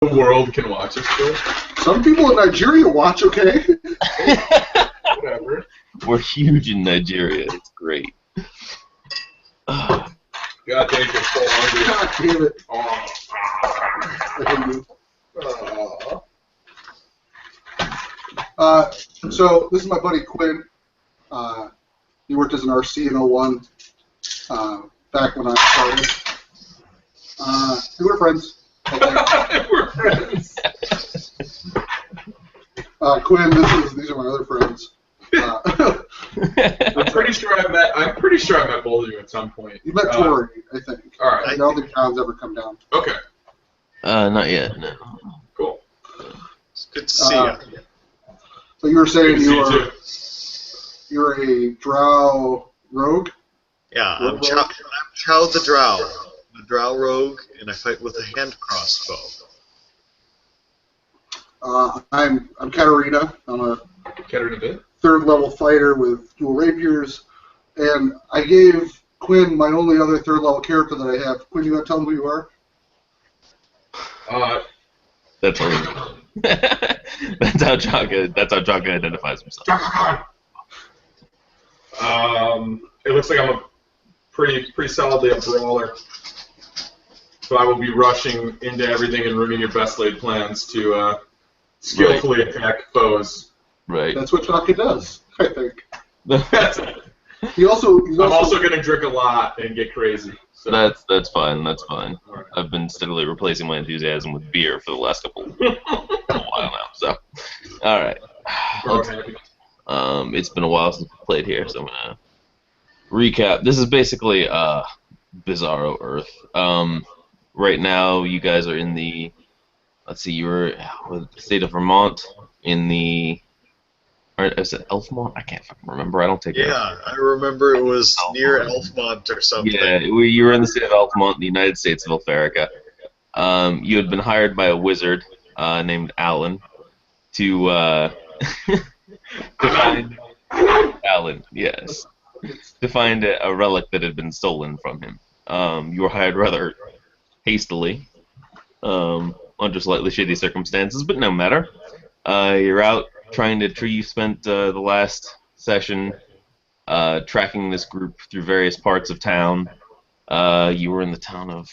The world can watch us still. Some people in Nigeria watch, okay? Whatever. We're huge in Nigeria. It's great. God damn, you're so hungry. God damn it. Oh. I hate you. So this is my buddy Quinn. He worked as an RC in 01 back when I started. We were friends. We're friends. Quinn, these are my other friends. I'm pretty sure I met both of you at some point. You met Tori, I think. All right. I don't think John's ever come down. Okay. Not yet. No. Cool. It's good to see you. So you were saying Good to see you you're a drow rogue? Yeah, I'm Chow the Drow. I'm a drow rogue, and I fight with a hand crossbow. I'm Katarina. I'm a Katarina bit. 3rd level fighter with dual rapiers, and I gave Quinn my only other 3rd level character that I have. Quinn, you want to tell him who you are? That's how Chaka identifies himself. It looks like I'm a pretty solidly a brawler. So I will be rushing into everything and ruining your best laid plans to skillfully attack foes. Right. That's what Chaka does, I think. That's it. I'm also going to drink a lot and get crazy. So. That's fine. That's fine. Right. I've been steadily replacing my enthusiasm with beer for the last a while now. So, all right. It's been a while since we played here, so I'm gonna recap. This is basically Bizarro Earth. Right now, you guys are in the. Let's see. You were with the state of Vermont in the. Or is it Elfmont? I can't fucking remember. I don't take. Yeah, I remember it was near Elfmont or something. Yeah, you were in the state of Elfmont, the United States of Elferica. You had been hired by a wizard named Alan to find Alan. Yes, to find a relic that had been stolen from him. You were hired rather hastily, under slightly shady circumstances, but no matter. You're out trying to. You spent the last session tracking this group through various parts of town. You were in the town of.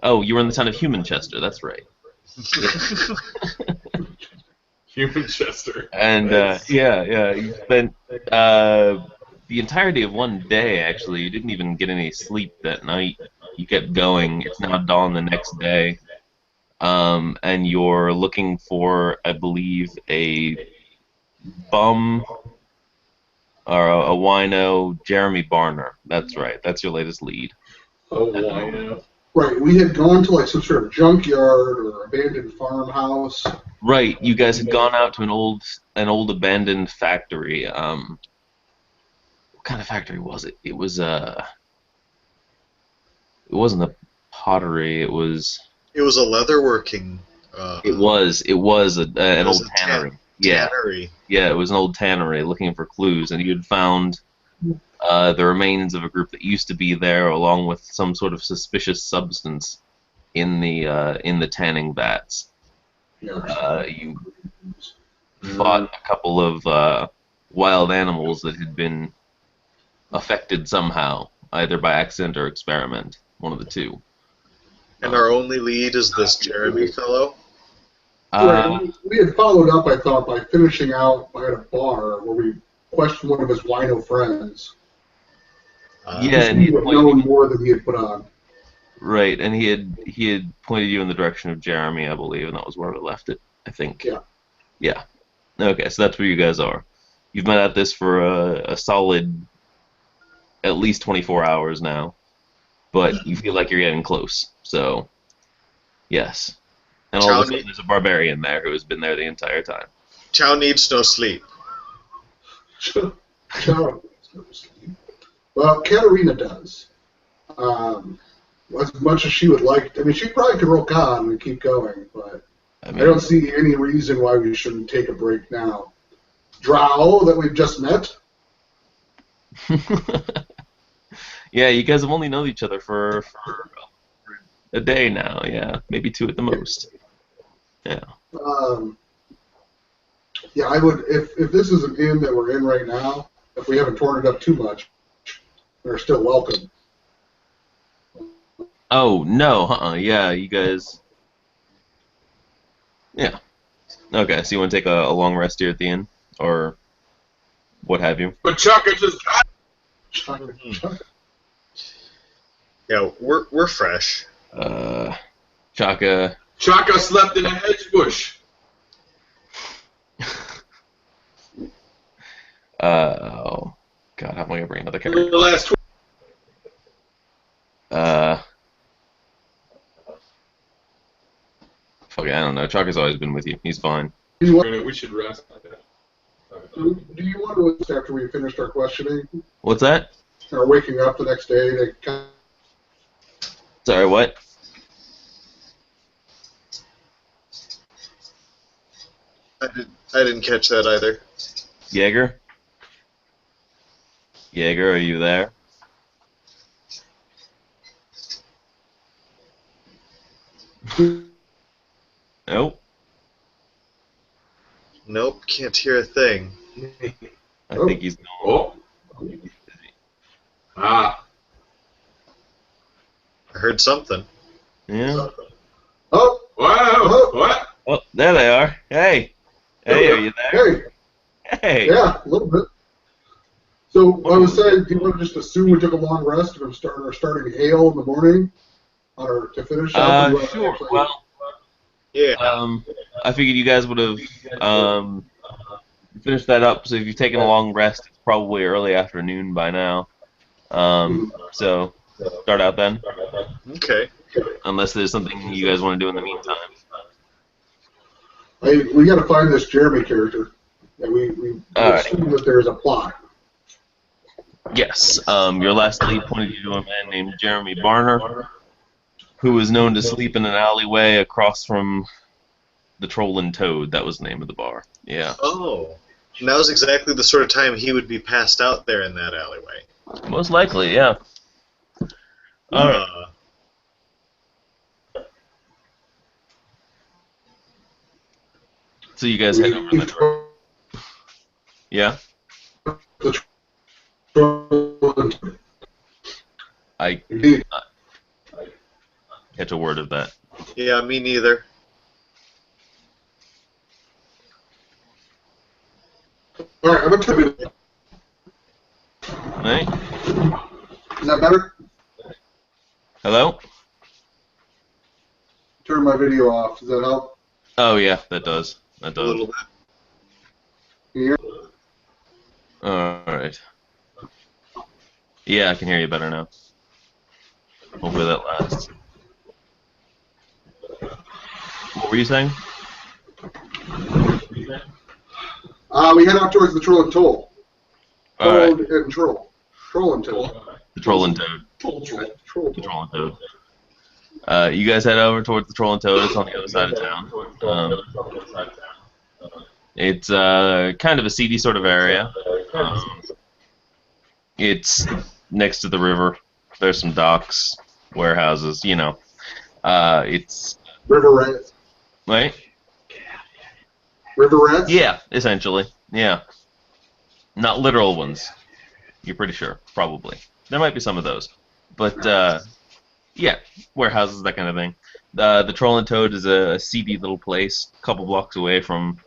Oh, you were in the town of Humanchester. That's right. Humanchester. And you spent the entirety of one day. Actually, you didn't even get any sleep that night. You kept going. It's now dawn the next day. And you're looking for, I believe, a bum or a wino, Jeremy Barner. That's right. That's your latest lead. Oh, wino. Right. We had gone to like some sort of junkyard or abandoned farmhouse. Right. You guys had gone out to an old abandoned factory. What kind of factory was it? It was it wasn't a pottery. It was. It was a leatherworking. It was an old tannery. Tannery. Yeah, it was an old tannery looking for clues, and you had found the remains of a group that used to be there, along with some sort of suspicious substance in the tanning vats. You fought a couple of wild animals that had been affected somehow, either by accident or experiment, one of the two. And our only lead is this Jeremy fellow? We had followed up, I thought, by finishing out at a bar where we questioned one of his wino friends. And he had known more than he had put on. Right, and he had pointed you in the direction of Jeremy, I believe, and that was where we left it, I think. Yeah. Yeah. Okay, so that's where you guys are. You've been at this for a solid at least 24 hours now, but you feel like you're getting close. So, yes. And all of a sudden there's a barbarian there who has been there the entire time. Chow needs no sleep. Chow needs no sleep. Well, Katarina does. As much as she would like, I mean, she probably could roll con and keep going, but I don't see any reason why we shouldn't take a break now. Drow that we've just met. Yeah, you guys have only known each other for a day now. Yeah, maybe two at the most. Yeah. Yeah, I would, if this is an inn that we're in right now, if we haven't torn it up too much, they're still welcome. Oh, no, yeah, you guys... Yeah. Okay, so you want to take a long rest here at the inn? Or what have you? But Chaka just got. Yeah, we're fresh. Chaka... Chaka slept in a hedge bush. Oh, God, how am I going to bring another For character? the last Fuck it, I don't know. Chaka's always been with you. He's fine. We should rest. Do you want to rest after we finished our questioning? What's that? Or waking up the next day to kind Sorry, what? I didn't catch that either. Jaeger? Jaeger, are you there? Nope. Nope, can't hear a thing. I think he's gone. Oh. Ah. I heard something. Yeah. Oh, Wow. What? Oh, there they are. Hey. Hey, are you there? hey, Hey. yeah, a little bit. So I was saying, do you want to just assume we took a long rest and starting ale in the morning, to finish up? Or do you want to Sure. actually- Well, Yeah. I figured you guys would have finished that up. So if you've taken a long rest, it's probably early afternoon by now. So start out then, Okay. unless there's something you guys want to do in the meantime. we got to find this Jeremy character, and we All right. assume that there's a plot. Yes. Your last lead pointed you to a man named Jeremy Barner, who was known to sleep in an alleyway across from the Troll and Toad. That was the name of the bar. Yeah. Oh. And that was exactly the sort of time he would be passed out there in that alleyway. Most likely, yeah. All right. So you guys head over to the Troll. Yeah. I Indeed. catch a word of that. Yeah, me neither. All right, I'm gonna tell you. Right? Is that better? Hello? Turn my video off. Does that help? Oh yeah, that does. That A does. little bit. Can you hear? All right. Yeah, I can hear you better now. Hopefully that lasts. What were you saying? We head out towards the Troll and Toll. All right. Toad and Troll. Troll and Toll. The Troll and Toad. Troll. The Troll and Toad. You guys head over towards the Troll and Toad. It's on the other side of town. It's kind of a seedy sort of area. It's next to the river. There's some docks, warehouses, you know. It's... River rats. Right? River rats? Yeah, essentially. Yeah. Not literal ones. You're pretty sure. Probably. There might be some of those. But, yeah. Warehouses, that kind of thing. The Troll and Toad is a seedy little place, a couple blocks away from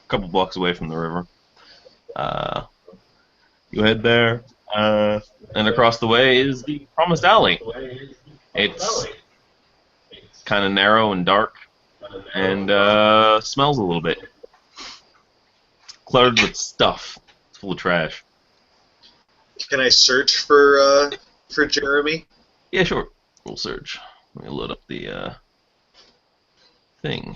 the river. You head there, and across the way is the Promised Alley. It's kind of narrow and dark, and smells a little bit. Cluttered with stuff. It's full of trash. Can I search for Jeremy? Yeah, sure. We'll search. Let me load up the thing.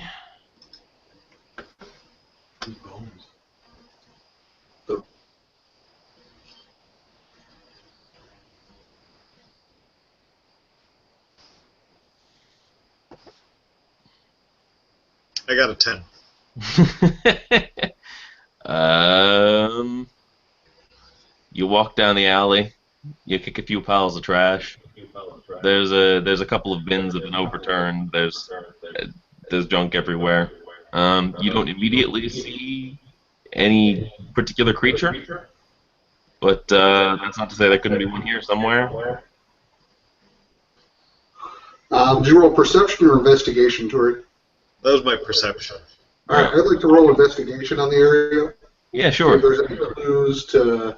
I got a 10. You walk down the alley. You kick a few piles of trash. There's a couple of bins that have been overturned. There's junk everywhere. You don't immediately see any particular creature, but that's not to say there couldn't be one here somewhere. Did you roll perception or investigation, Tori? That was my perception. All right, I'd like to roll investigation on the area. Yeah, See sure. if there's any clues to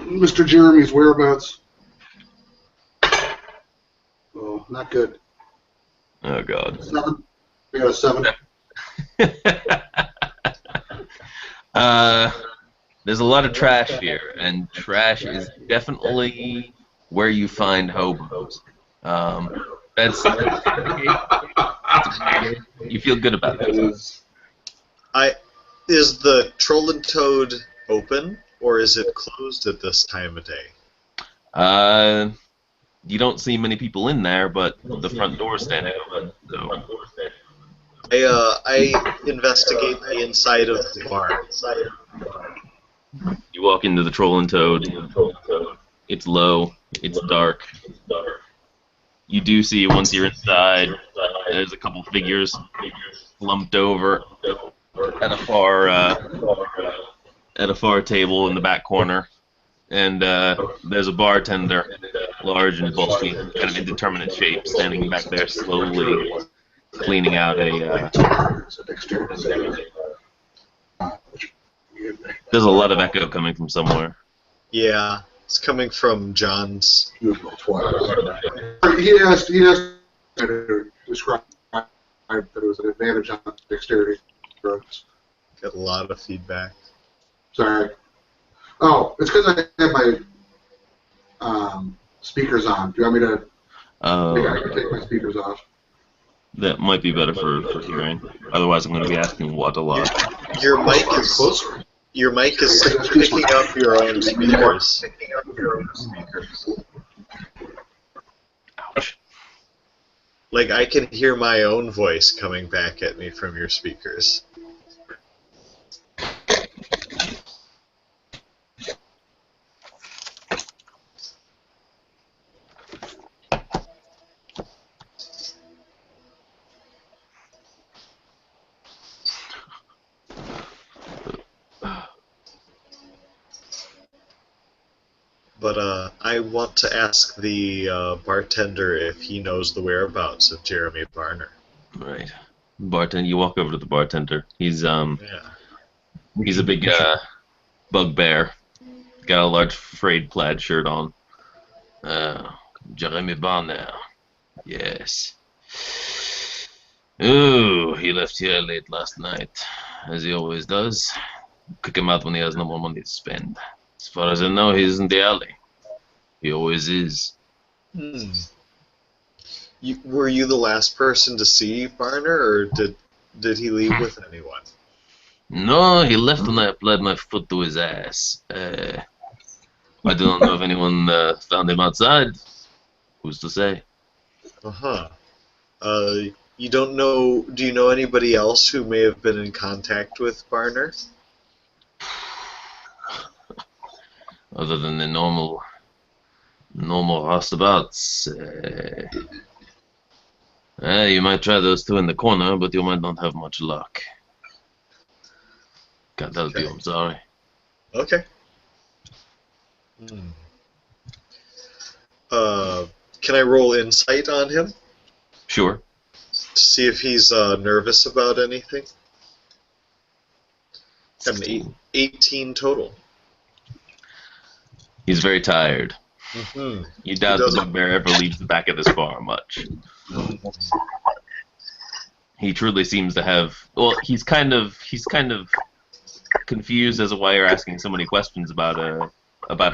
Mr. Jeremy's whereabouts. Oh, not good. Oh, God. 7. We got a 7. There's a lot of trash here, and trash is definitely where you find hobos. That's you feel good about that. Is the Troll and Toad open, or is it closed at this time of day? You don't see many people in there, but the front door's standing open. So. I investigate the inside of the barn. You walk into the Troll and Toad. It's low. It's dark. You do see, once you're inside, there's a couple figures lumped over at a far table in the back corner, and there's a bartender, large and bulky, kind of indeterminate shape, standing back there slowly cleaning out a. There's a lot of echo coming from somewhere. Yeah, it's coming from John's. He asked to describe that it was an advantage on dexterity drugs. Got a lot of feedback. Sorry. Oh, it's because I have my speakers on. Do you want me to? I can take my speakers off. That might be better for hearing. Otherwise, I'm going to be asking what a lot. Your mic is picking up your own speakers. Ouch. Like, I can hear my own voice coming back at me from your speakers. But I want to ask the bartender if he knows the whereabouts of Jeremy Barner. Right. Bartender, you walk over to the bartender. He's Yeah. he's a big bugbear. Got a large frayed plaid shirt on. Jeremy Barner. Yes. Oh, he left here late last night, as he always does. Kick him out when he has no more money to spend. As far as I know, he's in the alley. He always is. Were you the last person to see Barner, or did he leave with anyone? No, he left when I applied my foot to his ass. I don't know if anyone found him outside. Who's to say? Uh-huh. You don't know... Do you know anybody else who may have been in contact with Barner? Other than the normal roustabouts. You might try those two in the corner, but you might not have much luck. Can't help you, I'm sorry. Okay. Can I roll insight on him? Sure. To see if he's nervous about anything? Got an 18 total. He's very tired. Mm-hmm. You doubt the bugbear ever leaves the back of this bar much. He truly seems to have. Well, he's kind of confused as to why you're asking so many questions about a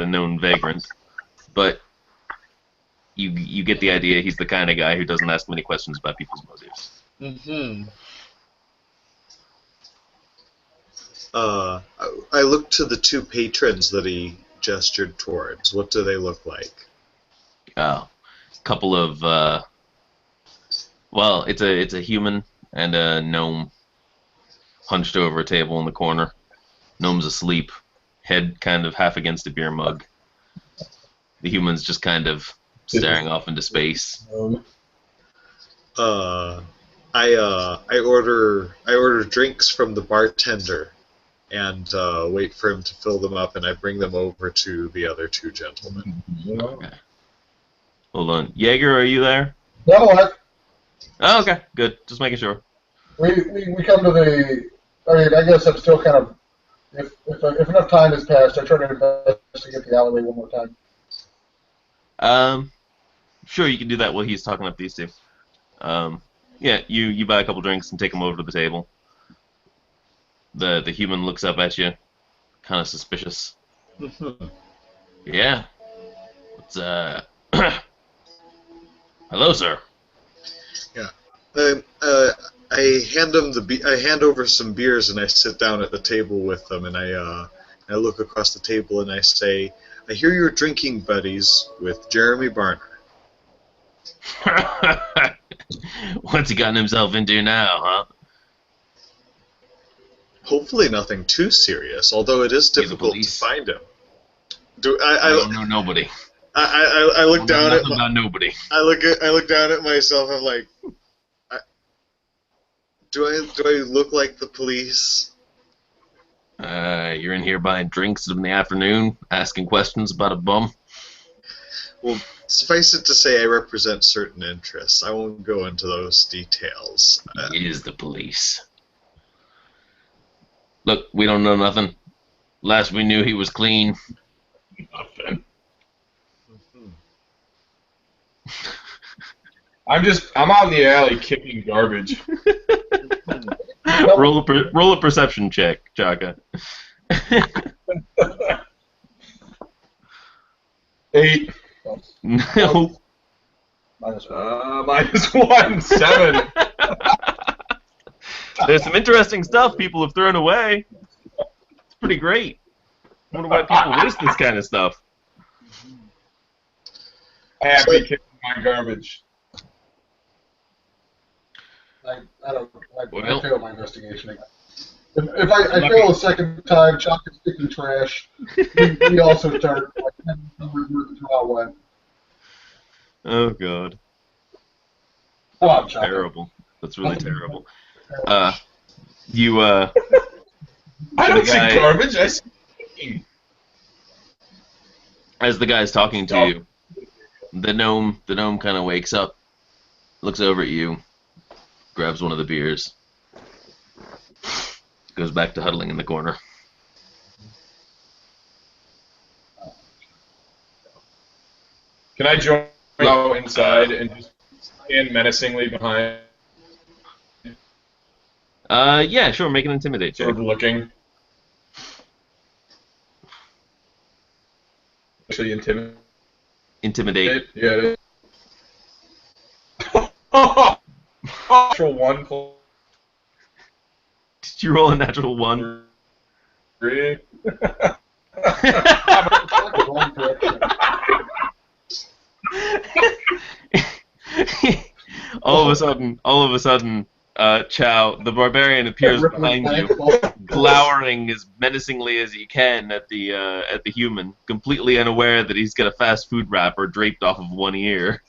known vagrant, but you get the idea. He's the kind of guy who doesn't ask many questions about people's motives. Mm-hmm. I look to the two patrons that he gestured towards. What do they look like? Oh, couple of well, it's a human and a gnome hunched over a table in the corner. Gnome's asleep, head kind of half against a beer mug. The human's just kind of staring off into space. I order drinks from the bartender, and wait for him to fill them up, and I bring them over to the other two gentlemen. Okay. Hold on. Jaeger, are you there? No, Oh, okay. Good. Just making sure. we come to the. I mean, I guess I'm still kind of. If enough time has passed, I try to investigate the alleyway one more time. Sure, you can do that while he's talking up these two. Yeah, you buy a couple drinks and take them over to the table. The human looks up at you, kind of suspicious. Yeah. It's hello, sir. Yeah. I hand them I hand over some beers, and I sit down at the table with them, and I look across the table and I say, "I hear you're drinking buddies with Jeremy Barner." What's he gotten himself into now, huh? Hopefully nothing too serious, although it is difficult to find him. I don't know nobody. I look down at about nobody. I look down at myself. I'm like, do I look like the police? You're in here buying drinks in the afternoon, asking questions about a bum. Well, suffice it to say, I represent certain interests. I won't go into those details. He is the police. Look, we don't know nothing. Last we knew, he was clean. Nothing. I'm out in the alley kicking garbage. Roll a perception check, Chaka. 8. No. -1. 7. There's some interesting stuff people have thrown away. It's pretty great. I wonder why people waste this kind of stuff. Happy kicking my garbage. I Well. failed my investigation again. If I fail a second time, Chuck is kicking trash. We also start how it went. Oh, God. Come on, Chuck. Terrible. That's really terrible. You, I don't see garbage. I see kicking. As the guy's talking to you, the gnome kind of wakes up, looks over at you, grabs one of the beers, goes back to huddling in the corner. Can I join you inside and just stand menacingly behind? Yeah, sure, make an intimidate check. Sort of looking. Actually, intimidate. Intimidate. Yeah. Natural 1 Did you roll a natural 1? 3. All of a sudden, Chow, the barbarian, appears behind you, glowering as menacingly as he can at the human, completely unaware that he's got a fast food wrapper draped off of one ear.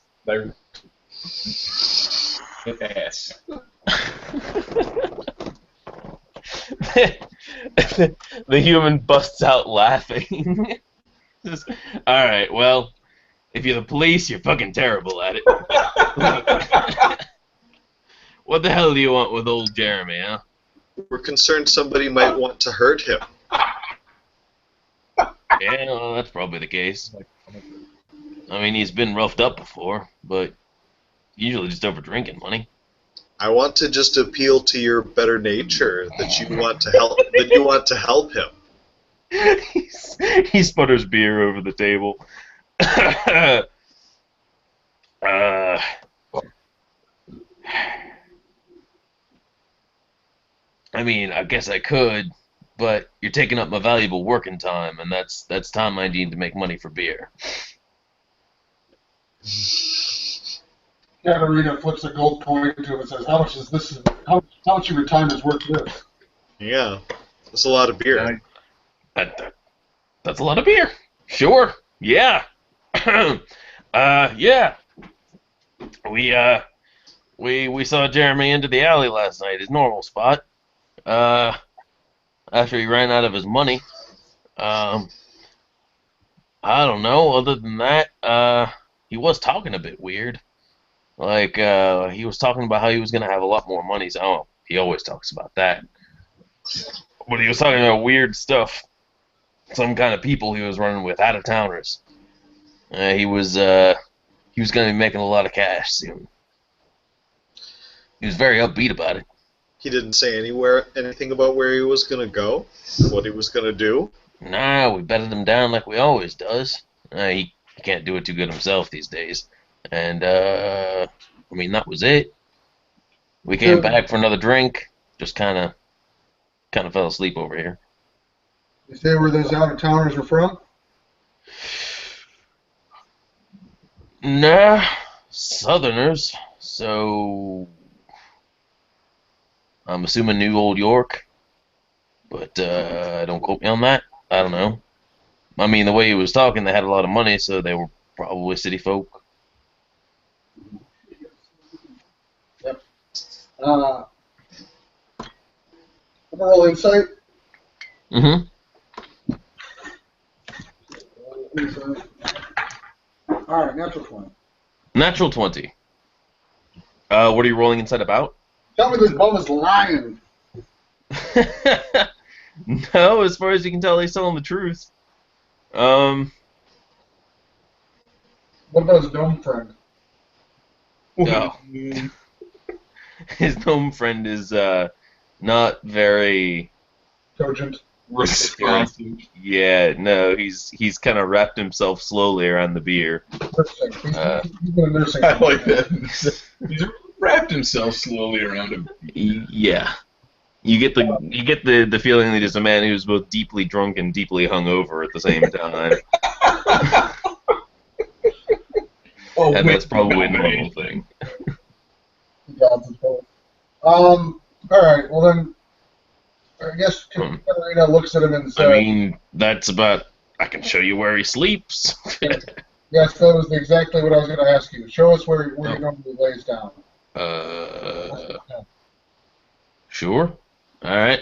Yes. The human busts out laughing. All right, well, if you're the police, you're fucking terrible at it. What the hell do you want with old Jeremy, huh? We're concerned somebody might want to hurt him. Yeah, well, that's probably the case. I mean, he's been roughed up before, but usually just over drinking money. I want to just appeal to your better nature that you want to help. That you want to help him. He sputters beer over the table. I mean, I guess I could, but you're taking up my valuable working time, and that's time I need to make money for beer. Katarina flips a gold coin to him and says, "How much is this? How much of your time is worth this?" Yeah, that's a lot of beer. That's a lot of beer. Sure. Yeah. Yeah. We saw Jeremy into the alley last night, his normal spot. After he ran out of his money. I don't know. Other than that, he was talking a bit weird. Like, he was talking about how he was gonna have a lot more money. So, oh, he always talks about that. But he was talking about weird stuff. Some kind of people he was running with, out of towners. He was gonna be making a lot of cash soon. He was very upbeat about it. He didn't say anything about where he was gonna go, what he was gonna do. Nah, we bedded him down like we always does. He can't do it too good himself these days. And, I mean, that was it. We came back for another drink. Just kind of fell asleep over here. You say where those out-of-towners are from? Nah, Southerners. So, I'm assuming New Old York. But, don't quote me on that. I don't know. I mean, the way he was talking, they had a lot of money, so they were probably city folk. Yep. Roll insight. Mm-hmm. All right, natural 20. Natural 20. What are you rolling inside about? Tell me this bum is lying. No, as far as you can tell, he's telling the truth. What about his gnome friend? No. His gnome friend is not very Cogent. Responsive. Yeah, no, he's kind of wrapped himself slowly around the beer. Nursing. He's been a nursing. I like that. He's wrapped himself slowly around him. Yeah. You get the feeling that he's a man who's both deeply drunk and deeply hungover at the same time. And that's probably a normal thing. Gods and both. All right. Well then, I guess Katarina looks at him and says, I mean, that's about. I can show you where he sleeps. "Yes, that was exactly what I was going to ask you. Show us where he normally lays down." Sure. All right.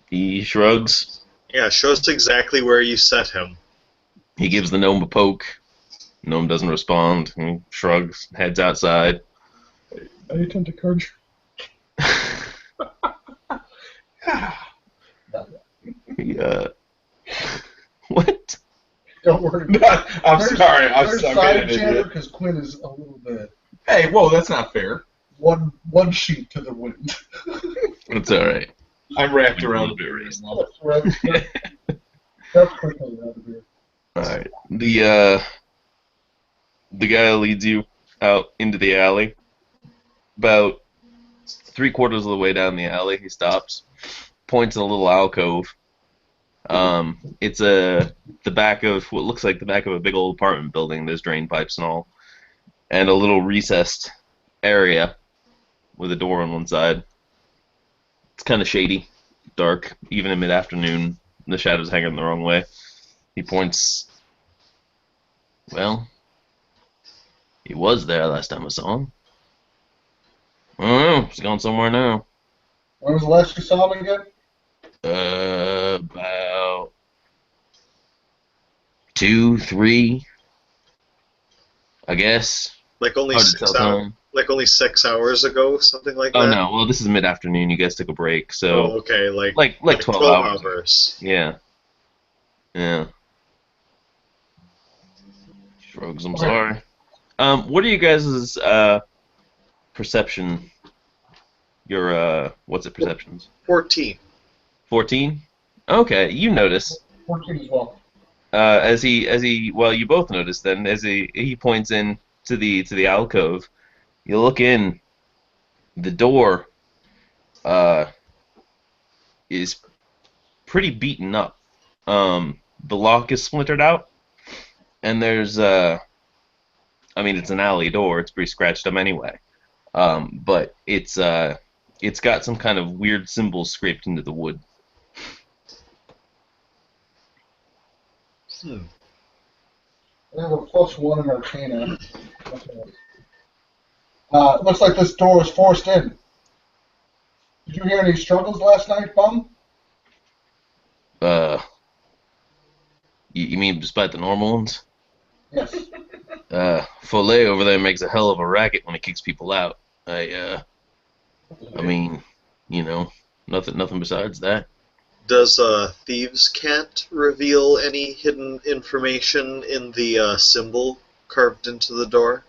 He shrugs. Yeah, show us exactly where you set him. He gives the gnome a poke. Gnome doesn't respond. He shrugs, heads outside. I attempt to card. What? Don't worry. I'm sorry. I'm There's sorry. side chatter because Quinn is a little bit. Hey, whoa, that's not fair. One sheet to the wind. It's all right. I'm wrapped around a bit That's quickly out of here. All right. The guy leads you out into the alley. About 3/4 of the way down the alley, he stops, points at a little alcove. It's the back of what looks like the back of a big old apartment building. There's drain pipes and all, and a little recessed area with a door on one side. It's kind of shady, dark, even in mid-afternoon. The shadows hanging the wrong way. He points. Well, he was there last time I saw him. I don't know. He's gone somewhere now. When was the last you saw him again? About 2, 3, I guess. Like only Hard to 6 tell hours. time. Like only 6 hours ago, something like Oh that. no! Well, this is mid-afternoon. You guys took a break, so Oh, okay, like 12 hours. Yeah. Yeah. Shrugs. I'm sorry. What are you guys' perception? Your what's it? Perceptions? 14. 14. Okay, you notice. 14 as well. As he well, you both notice then as he points in to the alcove. You look in. The door is pretty beaten up. The lock is splintered out, and there's I mean, it's an alley door. It's pretty scratched up anyway. But it's got some kind of weird symbols scraped into the wood. I have a +1 in Arcana. It looks like this door was forced in. Did you hear any struggles last night, Bum? You mean despite the normal ones? Yes. Follet over there makes a hell of a racket when he kicks people out. I mean, nothing besides that. Does Thieves' Cant reveal any hidden information in the symbol carved into the door?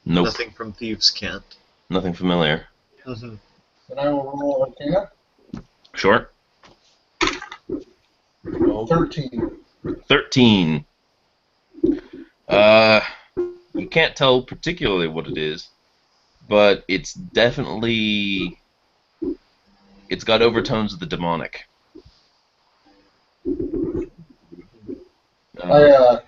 Nope. Nothing from Thieves' Cant. Nothing familiar. Mm-hmm. Then I will roll Arcana. Sure. 13. 13. You can't tell particularly what it is, but it's got overtones of the demonic. I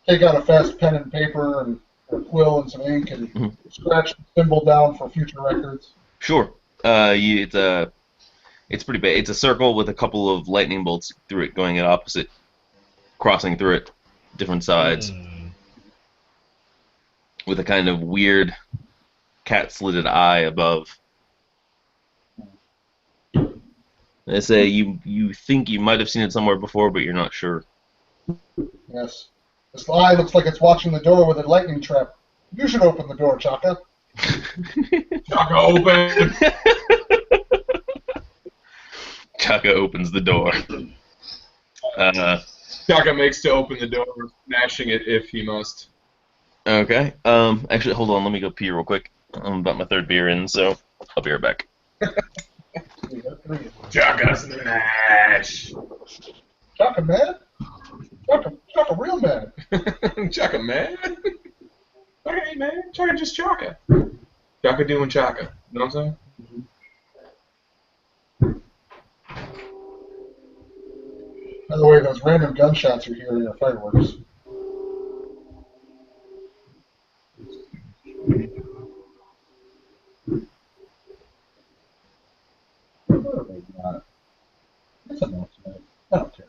take out a fast pen and paper and a quill and some ink and scratch the symbol down for future records. Sure. It's pretty big. It's a circle with a couple of lightning bolts through it, going at opposite, crossing through it, different sides, with a kind of weird cat-slitted eye above. They say you think you might have seen it somewhere before, but you're not sure. Yes. This eye looks like it's watching the door with a lightning trap. You should open the door, Chaka. Chaka, open! Chaka opens the door. Chaka makes to open the door, smashing it if he must. Okay. Actually, hold on. Let me go pee real quick. I'm about my third beer in, so I'll be right back. Chaka smash! Chaka mad? Chaka real mad. Chaka man? Chaka ain't mad. Chaka just Chaka. Chaka doing Chaka. You know what I'm saying? By the way, those random gunshots you're hearing are fireworks. It's a no tonight. I don't care.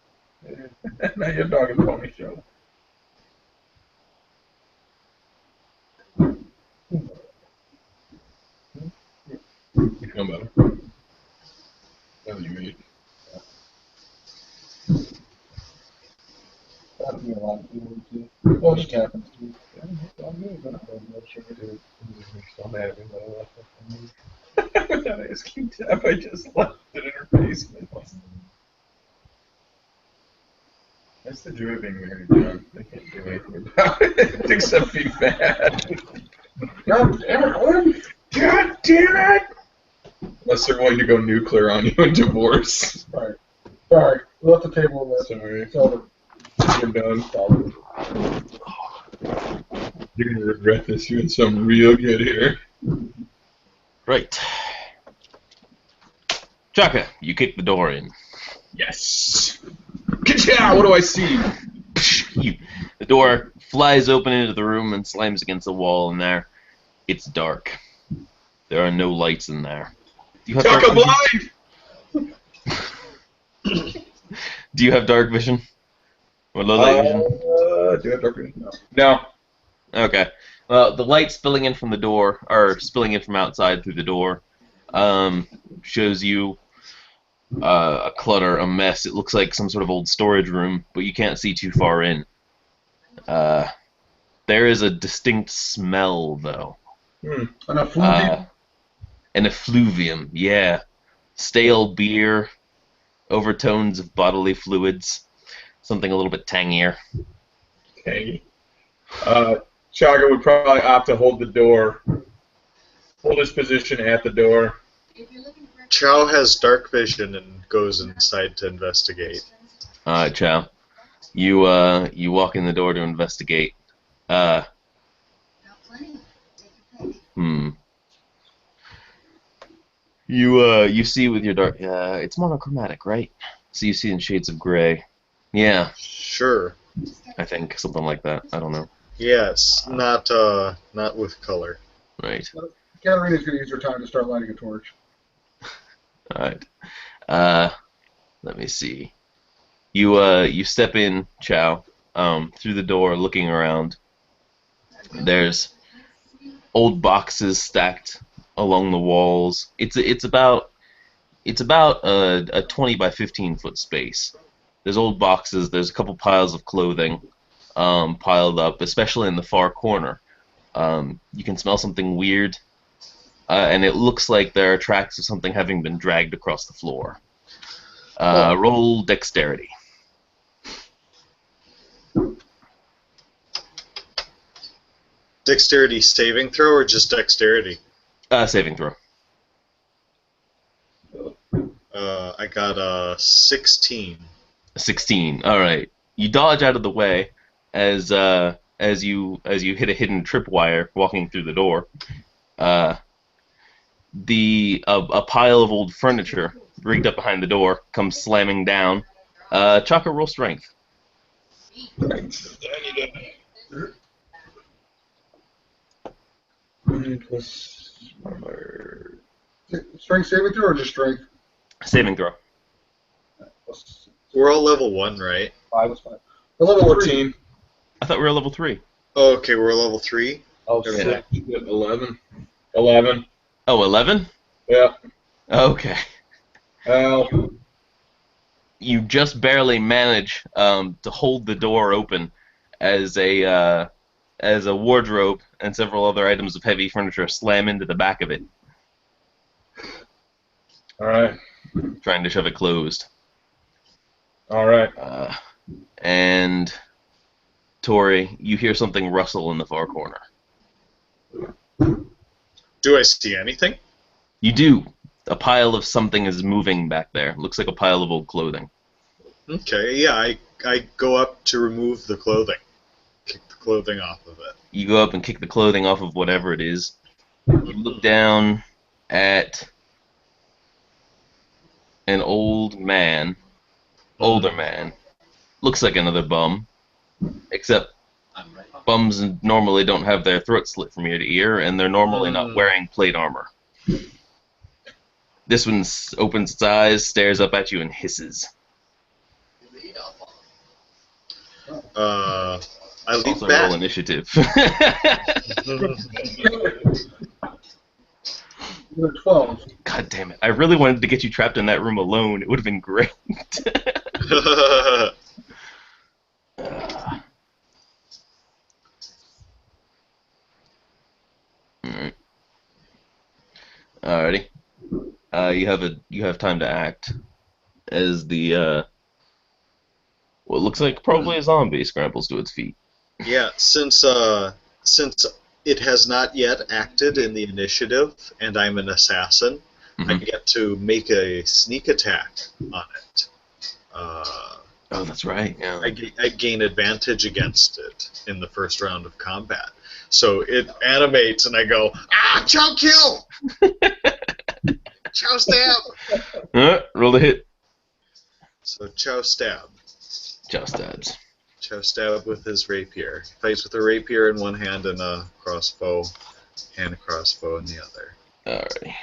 Now your dog is on me show. You feel better? Now that you eat. That'd be a lot of people too. Well, it just happens to me. That ice cream tap, I just left it in her basement. That's the joy of being married, John. I can't do anything about it except be mad. God damn it, Owen! God damn it! Unless they're willing to go nuclear on you and divorce. Sorry. We left the table there. Sorry. It's over. We're done. You're gonna regret this. You had something real good here. Right. Chaka, you kick the door in. Yes. Ka-chow! What do I see? The door flies open into the room and slams against the wall in there. It's dark. There are no lights in there. Do you have Chaka dark vision? blind! Do you have dark vision? Or low light vision? Do you have dark vision? No. Okay. Well, the light spilling in from the door, or spilling in from outside through the door, shows you a clutter, a mess. It looks like some sort of old storage room, but you can't see too far in. There is a distinct smell, though. An effluvium? An effluvium, yeah. Stale beer, overtones of bodily fluids, something a little bit tangier. Okay. Chaka would probably opt to hold the door. Hold his position at the door. Chow has dark vision and goes inside to investigate. Alright, Chow. You walk in the door to investigate. You see with your dark, it's monochromatic, right? So you see in shades of gray. Yeah, Sure. I think something like that. I don't know. Yes, not with color. Right. Katarina's going to use her time to start lighting a torch. Alright. Let me see. You step in, Chow, through the door, looking around. There's old boxes stacked along the walls. It's about a 20 by 15 foot space. There's old boxes. There's a couple piles of clothing piled up, especially in the far corner. You can smell something weird, and it looks like there are tracks of something having been dragged across the floor. Roll dexterity. Dexterity saving throw or just dexterity? Saving throw. I got a 16. 16. All right. You dodge out of the way as you hit a hidden tripwire walking through the door. A pile of old furniture rigged up behind the door comes slamming down. Chaka, roll strength. Strength saving throw or just strength? Saving throw. We're all level 1, right? 5 was 5. Level 14. I thought we were level 3. Oh, okay, we're level 3. Oh, Yeah. 11. 11. Oh, 11? Yeah. Okay. Well, You just barely manage to hold the door open as a wardrobe and several other items of heavy furniture slam into the back of it, all right. trying to shove it closed. All right. And Tori, you hear something rustle in the far corner. Do I see anything? You do. A pile of something is moving back there. Looks like a pile of old clothing. Okay, yeah, I go up to remove the clothing. Kick the clothing off of it. You go up and kick the clothing off of whatever it is. You look down at an older man. Looks like another bum, except bums normally don't have their throats slit from ear to ear, and they're normally not wearing plate armor. This one opens its eyes, stares up at you, and hisses. I leap Also back. roll initiative. You're 12. God damn it. I really wanted to get you trapped in that room alone. It would have been great. Alright. Alrighty. You have time to act as the what looks like probably a zombie scrambles to its feet. Yeah, since it has not yet acted in the initiative, and I'm an assassin, I get to make a sneak attack on it. Oh, that's right. Yeah. I gain advantage against it in the first round of combat. So it animates, and I go, chow kill! Chow stab! Roll the hit. So chow stab. Chow stabs. Chow stab with his rapier. Fights with a rapier in one hand and a crossbow in the other. Alrighty.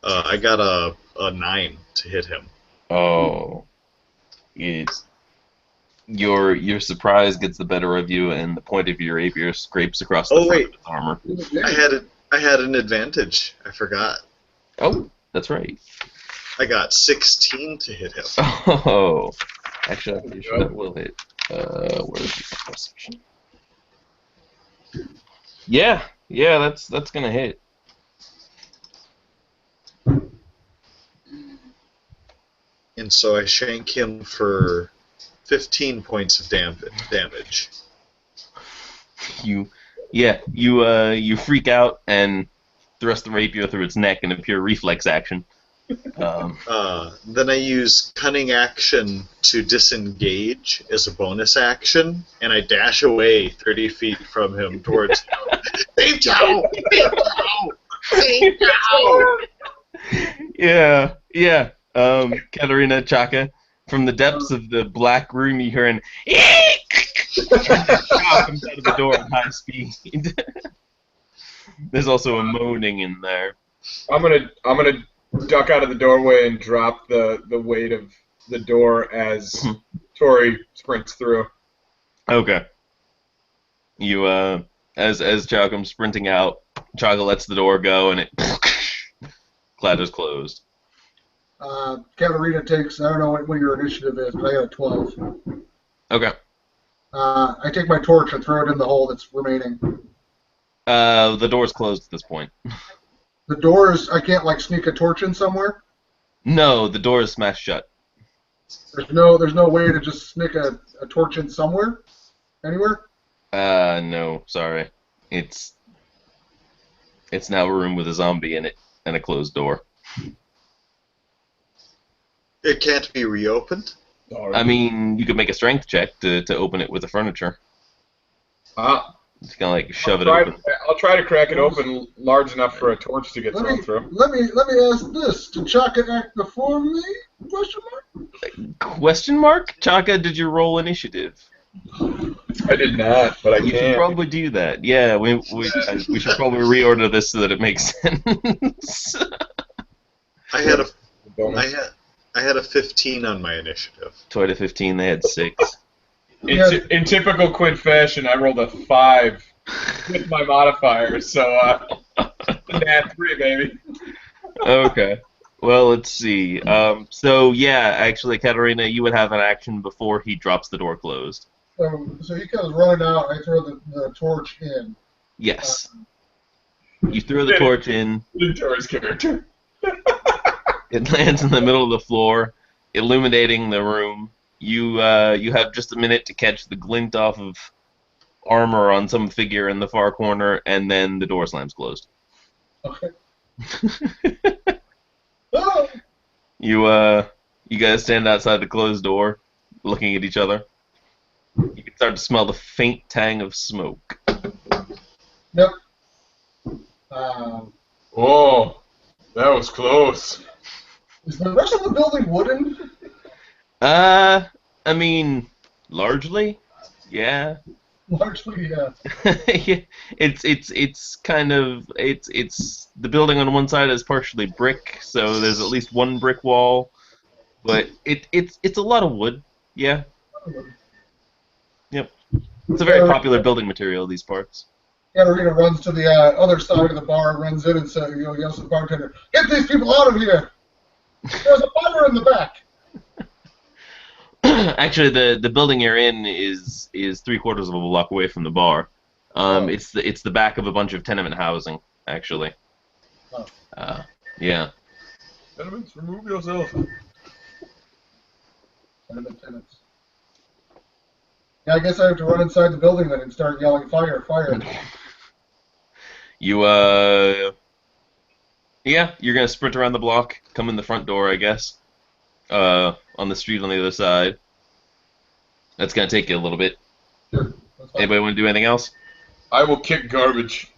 I got a 9 to hit him. Oh. Your surprise gets the better of you, and the point of your rapier scrapes across the front of his armor. I had an advantage. I forgot. Oh, that's right. I got 16 to hit him. Oh. Actually, I'm pretty sure that will hit. Where is the perception? Yeah, that's gonna hit. And so I shank him for 15 points of damage. You freak out and thrust the rapier through its neck in a pure reflex action. Then I use cunning action to disengage as a bonus action, and I dash away 30 feet from him towards him. Save Joe! Save Joe! Save Joe! Yeah. Katarina Chaka, from the depths of the black room, you hear an comes out of the door at high speed. There's also a moaning in there. I'm gonna duck out of the doorway and drop the weight of the door as Tori sprints through. Okay. You as Chow comes sprinting out, Chaga lets the door go, and it clatters closed. Katarina takes, I don't know what your initiative is, but I got a 12. Okay. I take my torch and throw it in the hole that's remaining. The door's closed at this point. The doors, I can't like sneak a torch in somewhere? No, the door is smashed shut. There's no way to just sneak a torch in somewhere? Anywhere? No, sorry. It's now a room with a zombie in it and a closed door. It can't be reopened? I mean, you could make a strength check to open it with the furniture. It's kind of like shove it open. I'll try to crack it open large enough for a torch to get thrown through. Let me ask this. Did Chaka act before me? Question mark? Question mark? Chaka, did you roll initiative? I did not, but I You should probably do that. Yeah, we should probably reorder this so that it makes sense. I had a 15 on my initiative. Twilight at 15, they had 6. In typical Quinn fashion, I rolled a 5 with my modifier, so nat 3, baby. Okay. Well, let's see. So yeah, actually, Katarina, you would have an action before he drops the door closed. So he comes running out. I throw the torch in. Yes. You throw the torch in. Tor's character. It lands in the middle of the floor, illuminating the room. You have just a minute to catch the glint off of armor on some figure in the far corner, and then the door slams closed. Okay. Oh! You guys stand outside the closed door, looking at each other. You can start to smell the faint tang of smoke. Yep. Oh, that was close. Is the rest of the building wooden? I mean, largely, yeah. Largely, yeah. Yeah, it's kind of the building on one side is partially brick, so there's at least one brick wall, but it's a lot of wood. Yeah. Yep. It's a very popular building material, these parts. Katarina runs to the other side of the bar, runs in and says, yells at the bartender, "Get these people out of here! There's a fire in the back!" Actually, the building you're in is 3/4 of a block away from the bar. It's the back of a bunch of tenement housing, actually. Oh. Yeah. Tenements, remove yourself. Tenants. Yeah, I guess I have to run inside the building then and start yelling, "Fire, fire!" Yeah, you're gonna sprint around the block, come in the front door, I guess. On the street on the other side. That's gonna take you a little bit. Sure. Anybody want to do anything else? I will kick garbage.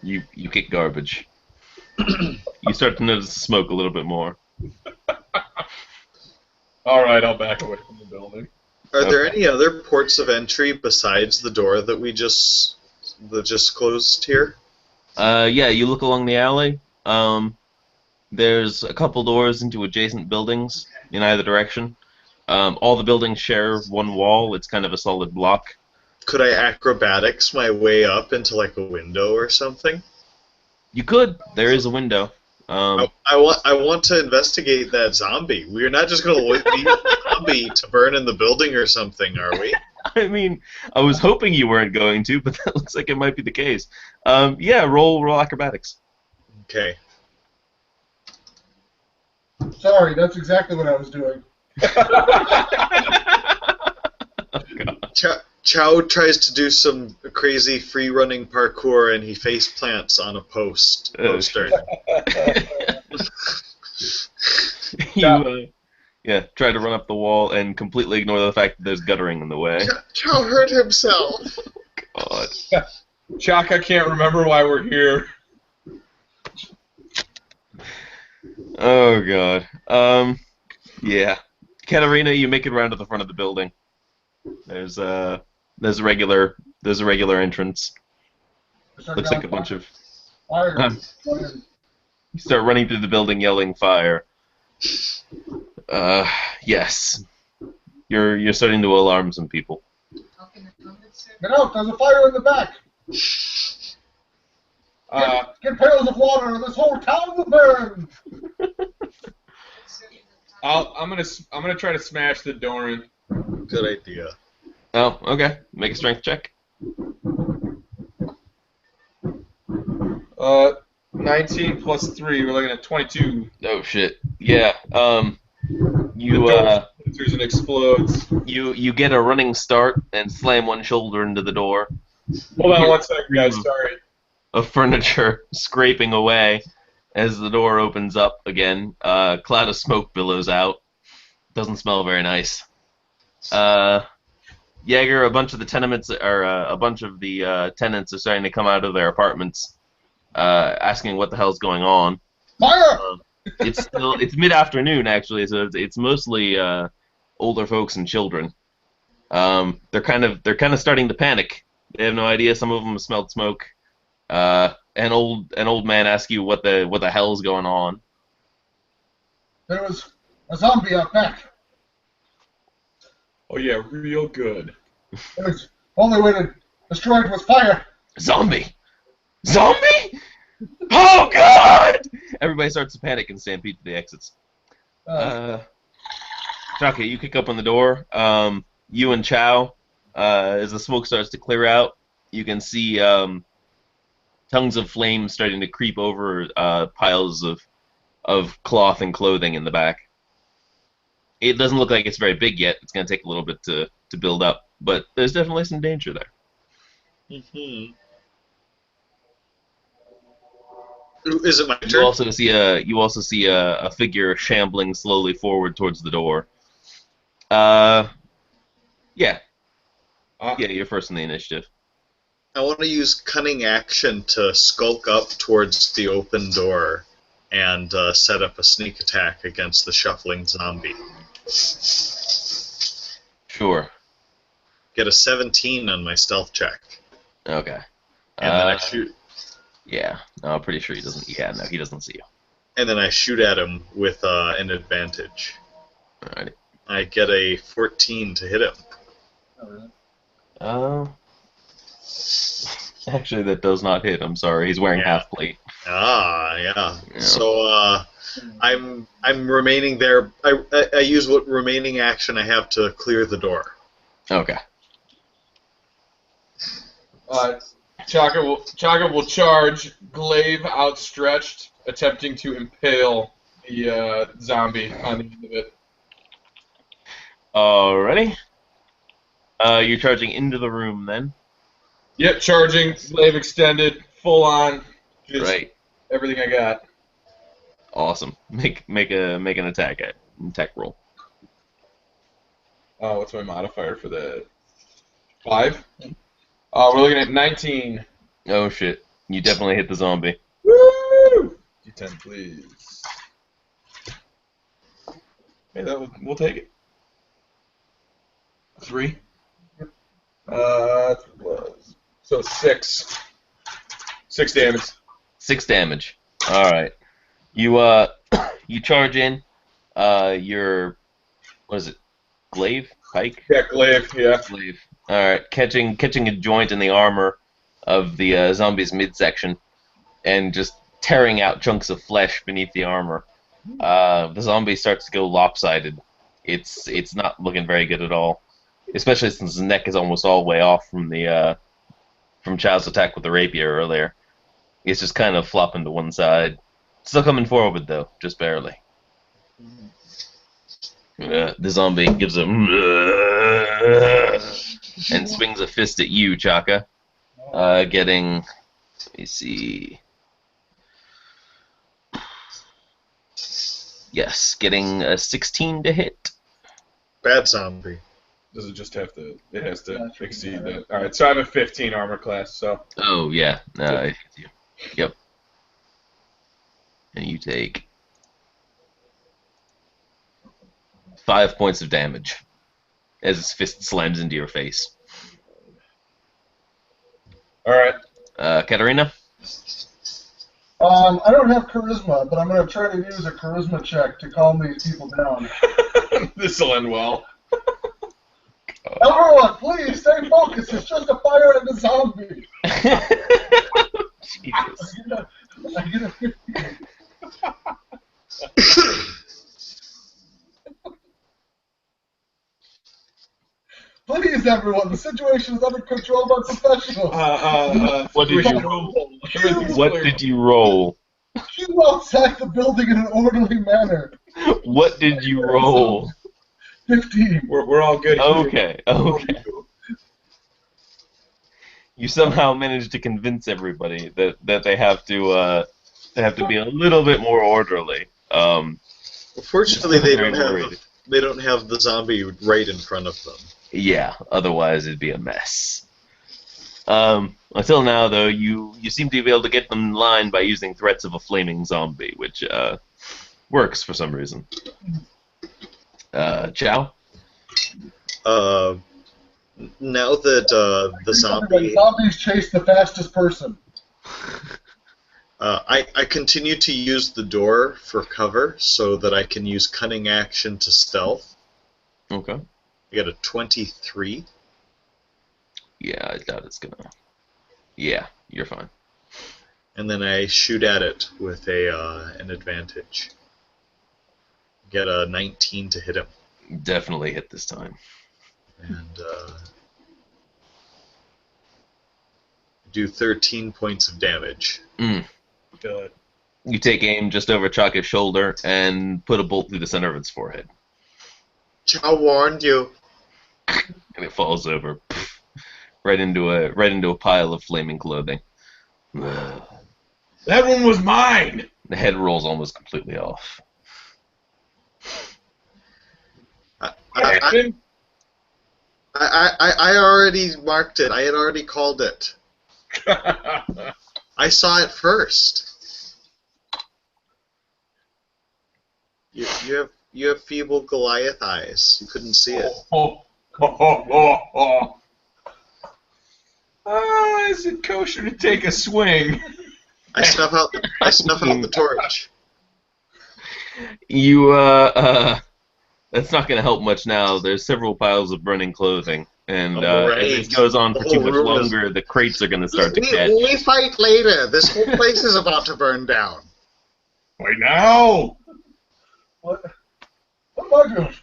You kick garbage. You start to notice the smoke a little bit more. All right, I'll back away from the building. Are there any other ports of entry besides the door that just closed here? Yeah, you look along the alley. There's a couple doors into adjacent buildings in either direction. All the buildings share one wall. It's kind of a solid block. Could I acrobatics my way up into like a window or something? You could. There is a window. I want to investigate that zombie. We're not just going to leave the zombie to burn in the building or something, are we? I mean, I was hoping you weren't going to, but that looks like it might be the case. Yeah, roll acrobatics. Okay. Sorry, that's exactly what I was doing. Oh, God. Chow tries to do some crazy free-running parkour, and he face plants on a poster. You, try to run up the wall and completely ignore the fact that there's guttering in the way. Chow hurt himself. God. Chuck, I can't remember why we're here. Oh, God. Yeah. Katarina, you make it around to the front of the building. There's a regular entrance. Looks like a bunch of. Fire. You start running through the building, yelling "fire." Yes. You're starting to alarm some people. Get out! There's a fire in the back. Get pails of water, or this whole town will burn. I'm gonna try to smash the door in. Good idea. Oh, okay. Make a strength check. 19 plus 3, we're looking at 22. Oh shit. Yeah. You The door enters and explodes. you get a running start and slam one shoulder into the door. Hold on one second, guys. Sorry. Of furniture scraping away as the door opens up again. A cloud of smoke billows out. Doesn't smell very nice. Jaeger, a bunch of the tenants are starting to come out of their apartments, asking what the hell's going on. Fire! It's mid-afternoon actually, so it's mostly older folks and children. They're kind of starting to panic. They have no idea. Some of them have smelled smoke. An old man asks you what the hell's going on. There was a zombie out back. Oh yeah, real good. The only way to destroy it was fire. Zombie! Zombie! Oh God! Everybody starts to panic and stampede to the exits. Chaka, you kick up on the door. You and Chow, as the smoke starts to clear out, you can see tongues of flame starting to creep over piles of cloth and clothing in the back. It doesn't look like it's very big yet. It's going to take a little bit to build up, but there's definitely some danger there. Mm-hmm. Is it my turn? You also see a figure shambling slowly forward towards the door. Yeah. Yeah, you're first in the initiative. I want to use cunning action to skulk up towards the open door and set up a sneak attack against the shuffling zombie. Sure. Get a 17 on my stealth check. Okay. And then I shoot. Yeah, no, I'm pretty sure he doesn't. Yeah, no, he doesn't see you. And then I shoot at him with an advantage. Alrighty. I get a 14 to hit him. Actually, that does not hit. I'm sorry. He's wearing half plate. Yeah. So I'm remaining there. I use what remaining action I have to clear the door. Okay. Chaka will charge, glaive outstretched, attempting to impale the zombie on the end of it. Alrighty. You're charging into the room then. Yep, charging, glaive extended, full on, just Right. everything I got. Awesome. Make an attack roll. What's my modifier for that? 5? We're looking at 19. Oh shit! You definitely hit the zombie. Woo! D10, please. Hey, we'll take it. 3. So 6. 6 damage. 6 damage. All right. You you charge in. Your what is it? Glaive? Pike? Yeah, glaive. Yeah. Glaive. All right. Catching a joint in the armor of the zombie's midsection, and just tearing out chunks of flesh beneath the armor. The zombie starts to go lopsided. It's not looking very good at all, especially since his neck is almost all the way off from the from Chow's attack with the rapier earlier. It's just kind of flopping to one side. Still coming forward though, just barely. The zombie gives a and swings a fist at you, Chaka. Getting, let me see. Yes, getting a 16 to hit. Bad zombie. Does it just have to? It has to exceed that. All right, so I have a 15 armor class. So. Oh yeah, it hits you. Yep. And you take 5 points of damage as his fist slams into your face. All right. Katarina? I don't have charisma, but I'm going to try to use a charisma check to calm these people down. This will end well. Everyone, please stay focused. It's just a fire and a zombie. Jesus. I get a 15. Please, everyone, the situation is under control by professionals. What did you roll? What did you roll? Queue outside the building in an orderly manner. What did you roll? 15. We're all good here. Okay. You somehow managed to convince everybody that they have to be a little bit more orderly. Fortunately, Very worried. they don't have the zombie right in front of them. Yeah, otherwise it'd be a mess. Until now, though, you seem to be able to get them in line by using threats of a flaming zombie, which works for some reason. Chow? Now that the zombie... Zombies chase the fastest person. I continue to use the door for cover so that I can use cunning action to stealth. Okay. I got a 23. Yeah, I doubt it's gonna... Yeah, you're fine. And then I shoot at it with an advantage. Get a 19 to hit him. Definitely hit this time. And do 13 points of damage. Good. You take aim just over Chaka's shoulder and put a bolt through the center of its forehead. Chow warned you. And it falls over. Right into a pile of flaming clothing. That one was mine! The head rolls almost completely off. I already marked it. I had already called it. I saw it first. You have feeble Goliath eyes. You couldn't see it. Is it kosher to take a swing? I snuff out the torch. You that's not going to help much now. There's several piles of burning clothing, and Right. as this goes on for The too whole much room longer, the crates are going to start to catch. We fight later. This whole place is about to burn down. Wait now! What am I doing?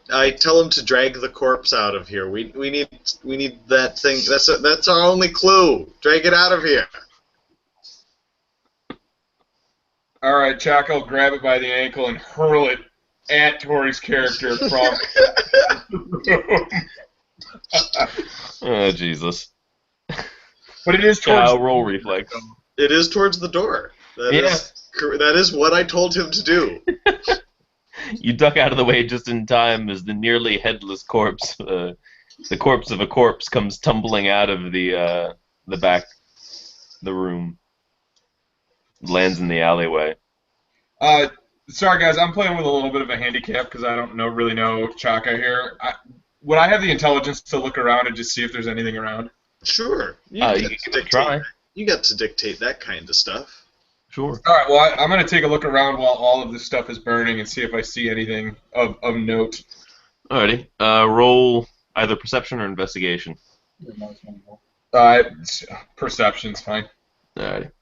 I tell him to drag the corpse out of here. We need that thing. That's our only clue. Drag it out of here. Alright, Chuck, I'll grab it by the ankle and hurl it at Tori's character from... Oh, Jesus. But it is towards... Roll reflex. It is towards the door. That is what I told him to do. You duck out of the way just in time as the nearly headless corpse, the corpse of a corpse, comes tumbling out of the back, the room. Lands in the alleyway. Sorry guys, I'm playing with a little bit of a handicap because I don't really know Chaka here. Would I have the intelligence to look around and just see if there's anything around? Sure. You can give it a try. You got to dictate that kind of stuff. Sure. Alright, well, I'm going to take a look around while all of this stuff is burning and see if I see anything of note. Alrighty. Roll either perception or investigation. Perception's fine. Alrighty.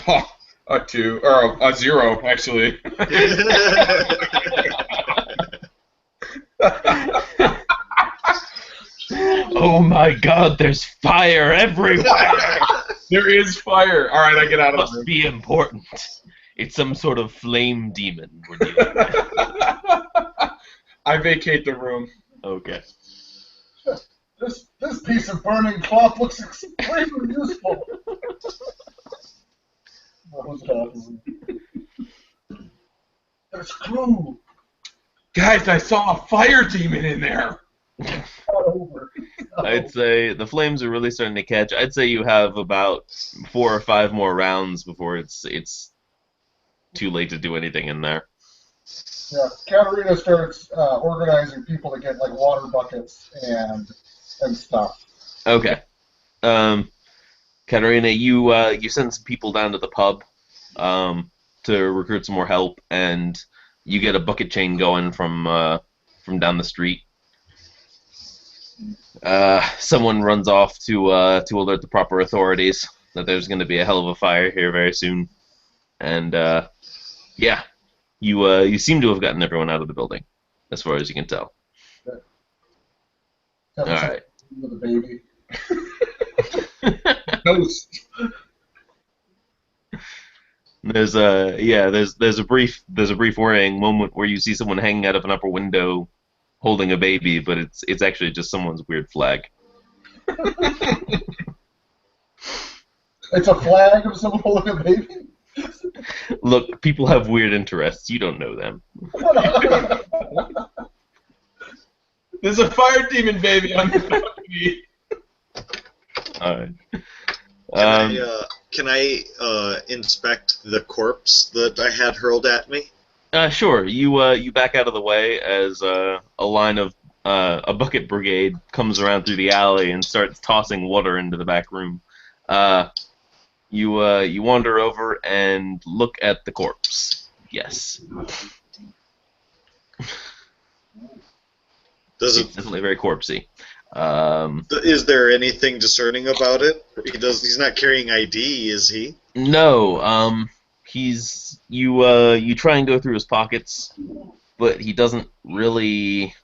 Oh, a 2, or a 0, actually. Oh my God! There's fire everywhere. There is fire. All right, I get out of the Must room. be important. It's some sort of flame demon we're dealing with. I vacate the room. Okay. This piece of burning cloth looks extremely useful. There's clue. Guys, I saw a fire demon in there. I'd say the flames are really starting to catch. I'd say you have about 4 or 5 more rounds before it's too late to do anything in there. Yeah, Katarina starts organizing people to get like water buckets and stuff. Okay. Katarina, you send some people down to the pub to recruit some more help, and You get a bucket chain going from down the street. Someone runs off to alert the proper authorities that there's going to be a hell of a fire here very soon. And yeah, you seem to have gotten everyone out of the building, as far as you can tell. All right. With a baby. Ghost. There's a brief worrying moment where you see someone hanging out of an upper window holding a baby, but it's actually just someone's weird flag. It's a flag of someone holding a baby? Look, people have weird interests. You don't know them. There's a fire demon baby on the balcony. All right. Can I inspect the corpse that I had hurled at me? Sure. You back out of the way as a line of a bucket brigade comes around through the alley and starts tossing water into the back room. You wander over and look at the corpse. Yes. Does It's it? definitely very corpsey. Is there anything discerning about it? He's not carrying ID, is he? No. You try and go through his pockets, but he doesn't really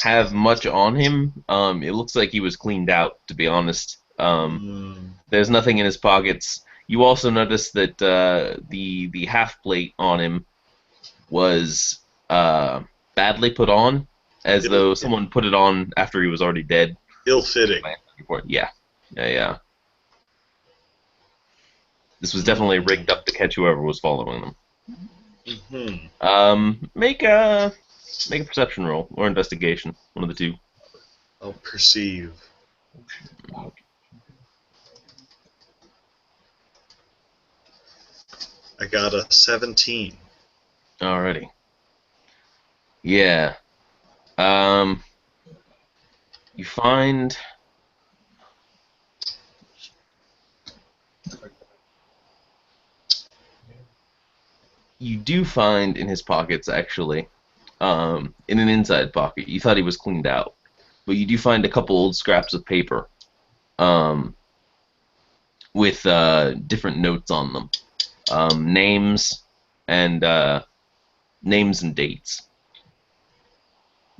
have much on him. It looks like he was cleaned out, to be honest. There's nothing in his pockets. You also notice that the half plate on him was badly put on, as though someone put it on after he was already dead. Ill-fitting. Yeah. This was definitely rigged up to catch whoever was following them. Mm-hmm. Make a perception roll or investigation, one of the two. I'll perceive. I got a 17. Alrighty. Yeah. You find you do find in his pockets, actually, in an inside pocket. You thought he was cleaned out, but you do find a couple old scraps of paper, with different notes on them, names and dates.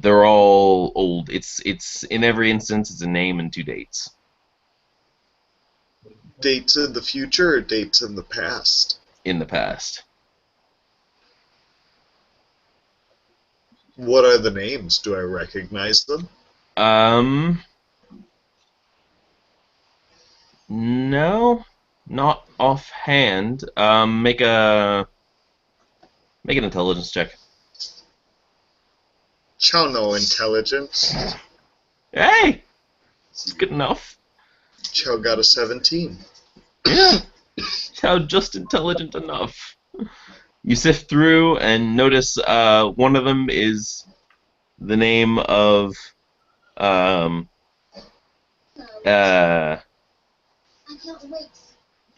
They're all old. It's in every instance it's a name and 2 dates. Dates in the future or dates in the past? In the past. What are the names? Do I recognize them? No, not offhand. Make an intelligence check. Chow no intelligence. Hey, it's good enough. Chow got a 17. Yeah, how just intelligent enough. You sift through and notice one of them is the name of oh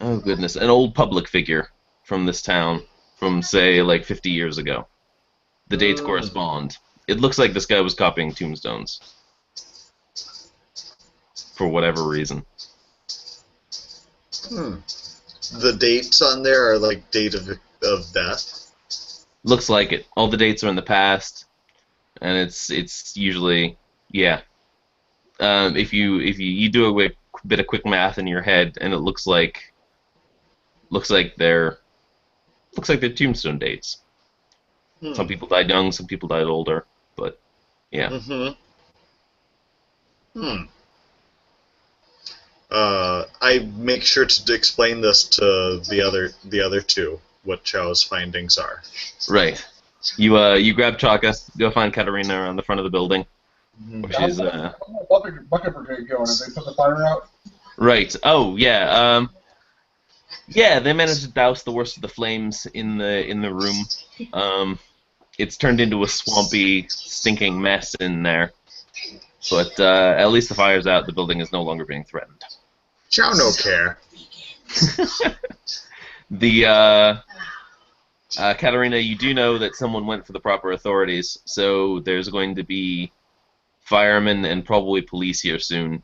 goodness, an old public figure from this town from, say, like 50 years ago. The dates correspond. It looks like this guy was copying tombstones for whatever reason. The dates on there are like date of death. Looks like it. All the dates are in the past, and it's usually, yeah. If you do a bit of quick math in your head, and it looks like they're tombstone dates. Some people died young, some people died older, but yeah. I make sure to explain this to the other two, what Chow's findings are. Right. You grab Chaka, go find Katarina around the front of the building. She's Bucket brigade going. Have they put the fire out? Right. Oh yeah. Yeah, they managed to douse the worst of the flames in the room. It's turned into a swampy, stinking mess in there. But at least the fire's out. The building is no longer being threatened. Chow no care. The Katarina, you do know that someone went for the proper authorities, so there's going to be firemen and probably police here soon.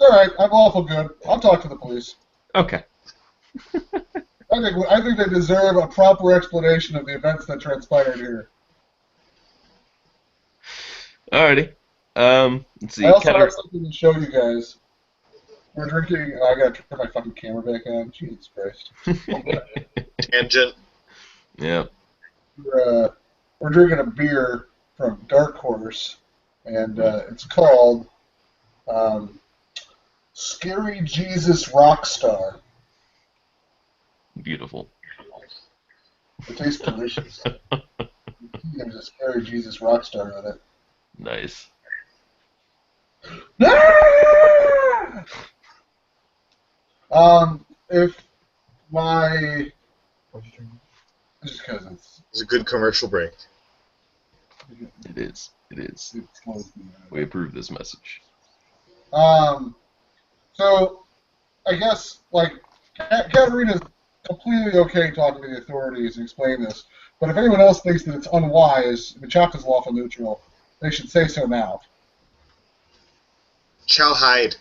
All right, I'm awful good. I'll talk to the police. Okay. I think they deserve a proper explanation of the events that transpired here. Alrighty. Let's see. I also have something to show you guys. We're drinking. I gotta turn my fucking camera back on. Jesus Christ. Tangent. Yeah. We're drinking a beer from Dark Horse, and it's called Scary Jesus Rockstar. Beautiful. It tastes delicious. There's a Scary Jesus Rockstar in it. Nice. If my just because It's a good commercial break. It is. It is. it slows me down. We approve this message. So I guess like Katarina's completely okay talking to the authorities and explaining this, but if anyone else thinks that it's unwise, Machaca's lawful neutral, they should say so now. Chow hide.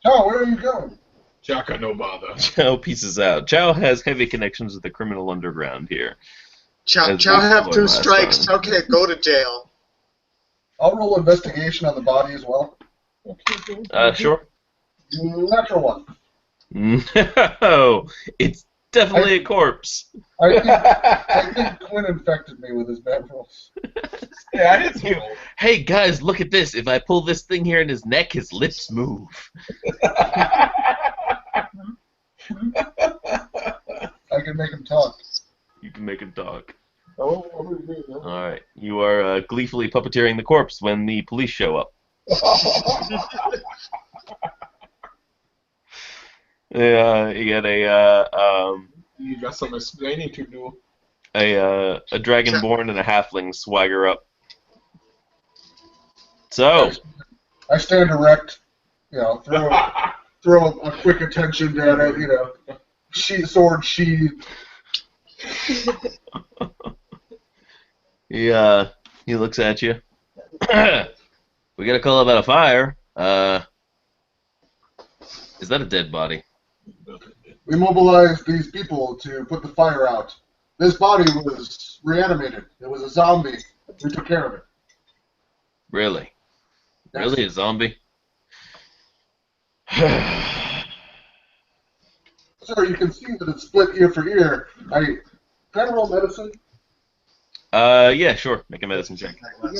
Oh, where are you going? Chaka, no bother. Chow pieces out. Chow has heavy connections with the criminal underground here. Chow As have we 2 last strikes. time. Chow can't go to jail. I'll roll investigation on the body as well. Sure. Natural one. No, it's definitely a corpse. I think Quinn infected me with his bad rolls. Yeah, I did too. Hey guys, look at this. If I pull this thing here in his neck, his lips move. I can make him talk. You can make him talk. Oh, Alright. You are gleefully puppeteering the corpse when the police show up. Yeah, you get You got some explaining to do. a dragonborn and a halfling swagger up. So, I stand erect, throw a quick attention at it, sword sheath. he looks at you. We got a call about a fire. Is that a dead body? We mobilized these people to put the fire out. This body was reanimated. It was a zombie. We took care of it. Really? Yes. Really, a zombie? Sir, you can see that it's split ear for ear. Can I roll medicine? Yeah, sure. Make a medicine check.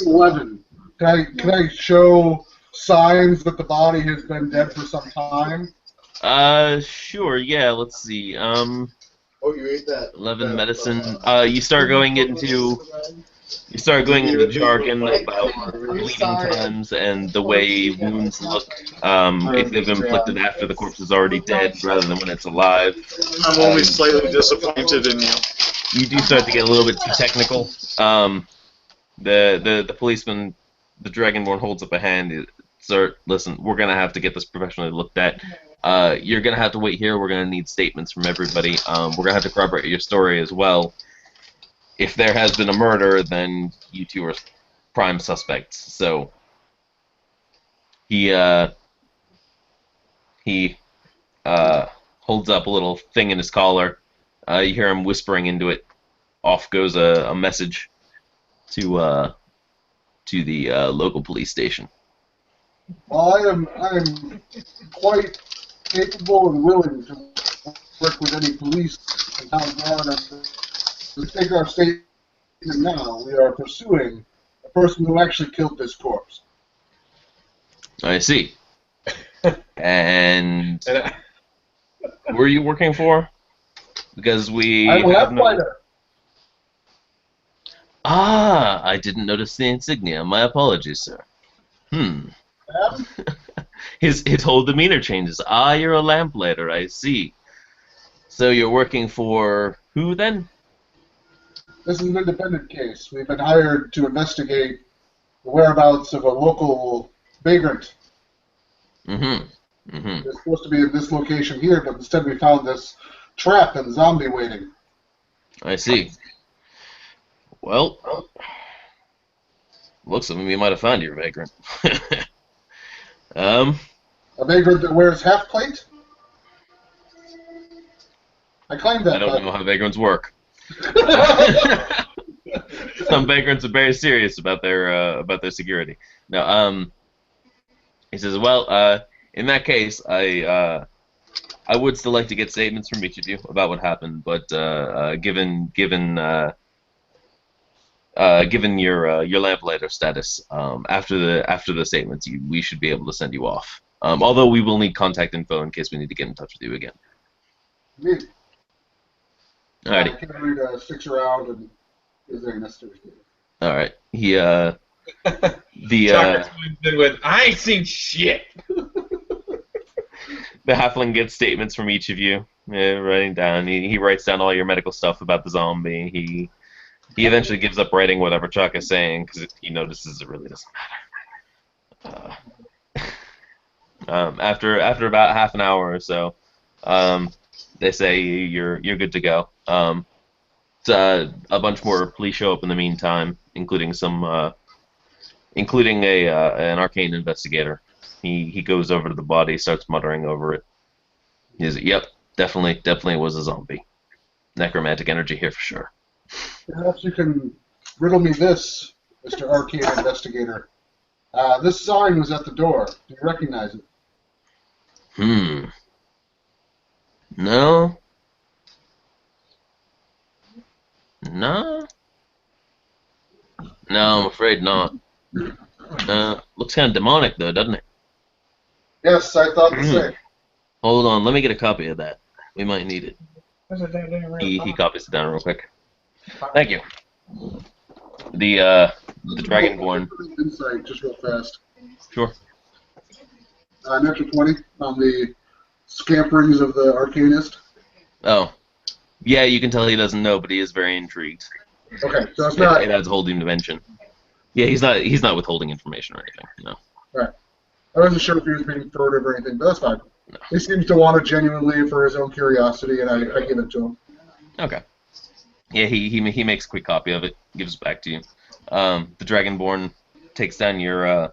11. Can I show signs that the body has been dead for some time? Sure. Yeah. Let's see. Oh, you ate that. 11 medicine. You start going into jargon about bleeding times and the way wounds look if they've been inflicted after the corpse is already dead rather than when it's alive. I'm only slightly disappointed in you. You do start to get a little bit too technical. The policeman, the Dragonborn, holds up a hand. Sir, listen, we're gonna have to get this professionally looked at. You're gonna have to wait here. We're gonna need statements from everybody. We're gonna have to corroborate your story as well. If there has been a murder, then you two are prime suspects. So he holds up a little thing in his collar. You hear him whispering into it. Off goes a message to the local police station. Well, I am quite capable and willing to work with any police in town guard. To take our statement now, we are pursuing a person who actually killed this corpse. I see. And who are you working for? Because we I'm a have no... fighter. Ah, I didn't notice the insignia. My apologies, sir. His whole demeanor changes. Ah, you're a lamplighter, I see. So you're working for who then? This is an independent case. We've been hired to investigate the whereabouts of a local vagrant. Mm-hmm. They're supposed to be in this location here, but instead we found this trap and zombie waiting. I see. Well, looks like we might have found your vagrant. A vagrant that wears half plate? I claim that. I don't know how vagrants work. Some vagrants are very serious about their security. No, he says, well, in that case, I would still like to get statements from each of you about what happened, but given your lamplighter status, after the statements, we should be able to send you off. Although we will need contact info in case we need to get in touch with you again. Neat. Alrighty. Canary sticks around and is there necessary. All right. He Tucker swings in with, I ain't seen shit. The halfling gets statements from each of you, writing down. He writes down all your medical stuff about the zombie. He eventually gives up writing whatever Chuck is saying because he notices it really doesn't matter. After about half an hour or so, they say you're good to go. A bunch more police show up in the meantime, including an arcane investigator. He goes over to the body, starts muttering over it. He's, yep, definitely was a zombie. Necromantic energy here for sure. Perhaps you can riddle me this, Mr. Arcane Investigator. This sign was at the door. Do you recognize it? No. No, I'm afraid not. Looks kind of demonic, though, doesn't it? Yes, I thought the same. Hold on, let me get a copy of that. We might need it. He copies it down real quick. Thank you. The Dragonborn. Insight, just real fast. Sure. Natural 20 on the scamperings of the Arcanist. Oh. Yeah, you can tell he doesn't know, but he is very intrigued. Okay, so it's not... It adds a whole new dimension. Yeah, he's not withholding information or anything, no. Right. I wasn't sure if he was being furtive or anything, but that's fine. No. He seems to want it genuinely for his own curiosity, and I give it to him. Okay. Yeah, he makes a quick copy of it, gives it back to you. The Dragonborn takes down your,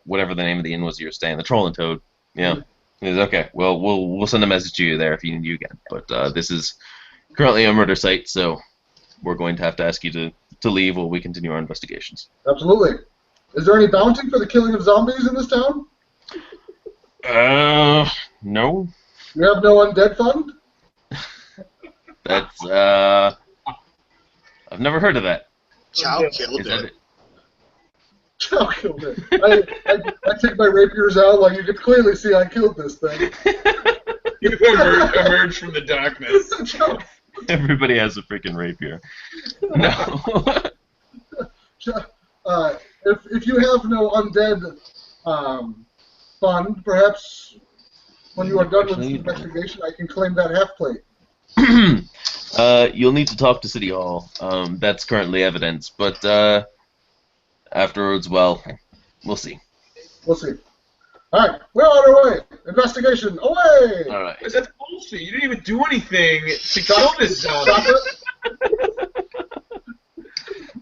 whatever the name of the inn was you were staying, the Troll and Toad. Yeah. He says, okay, well, we'll send a message to you there if you need you again. But this is currently a murder site, so we're going to have to ask you to leave while we continue our investigations. Absolutely. Is there any bounty for the killing of zombies in this town? No. You have no undead fund? That's, I've never heard of that. Chow killed Is that it. Chow killed it. I take my rapiers out, like you can clearly see I killed this thing. You emerge from the darkness. Everybody has a freaking rapier. No. If you have no undead fund, perhaps when you are done with the investigation, I can claim that half plate. You'll need to talk to City Hall. That's currently evidence, but afterwards, well, we'll see. We'll see. All right, we're on our way. Investigation away. All right. That's bullshit. You didn't even do anything to kill this zombie.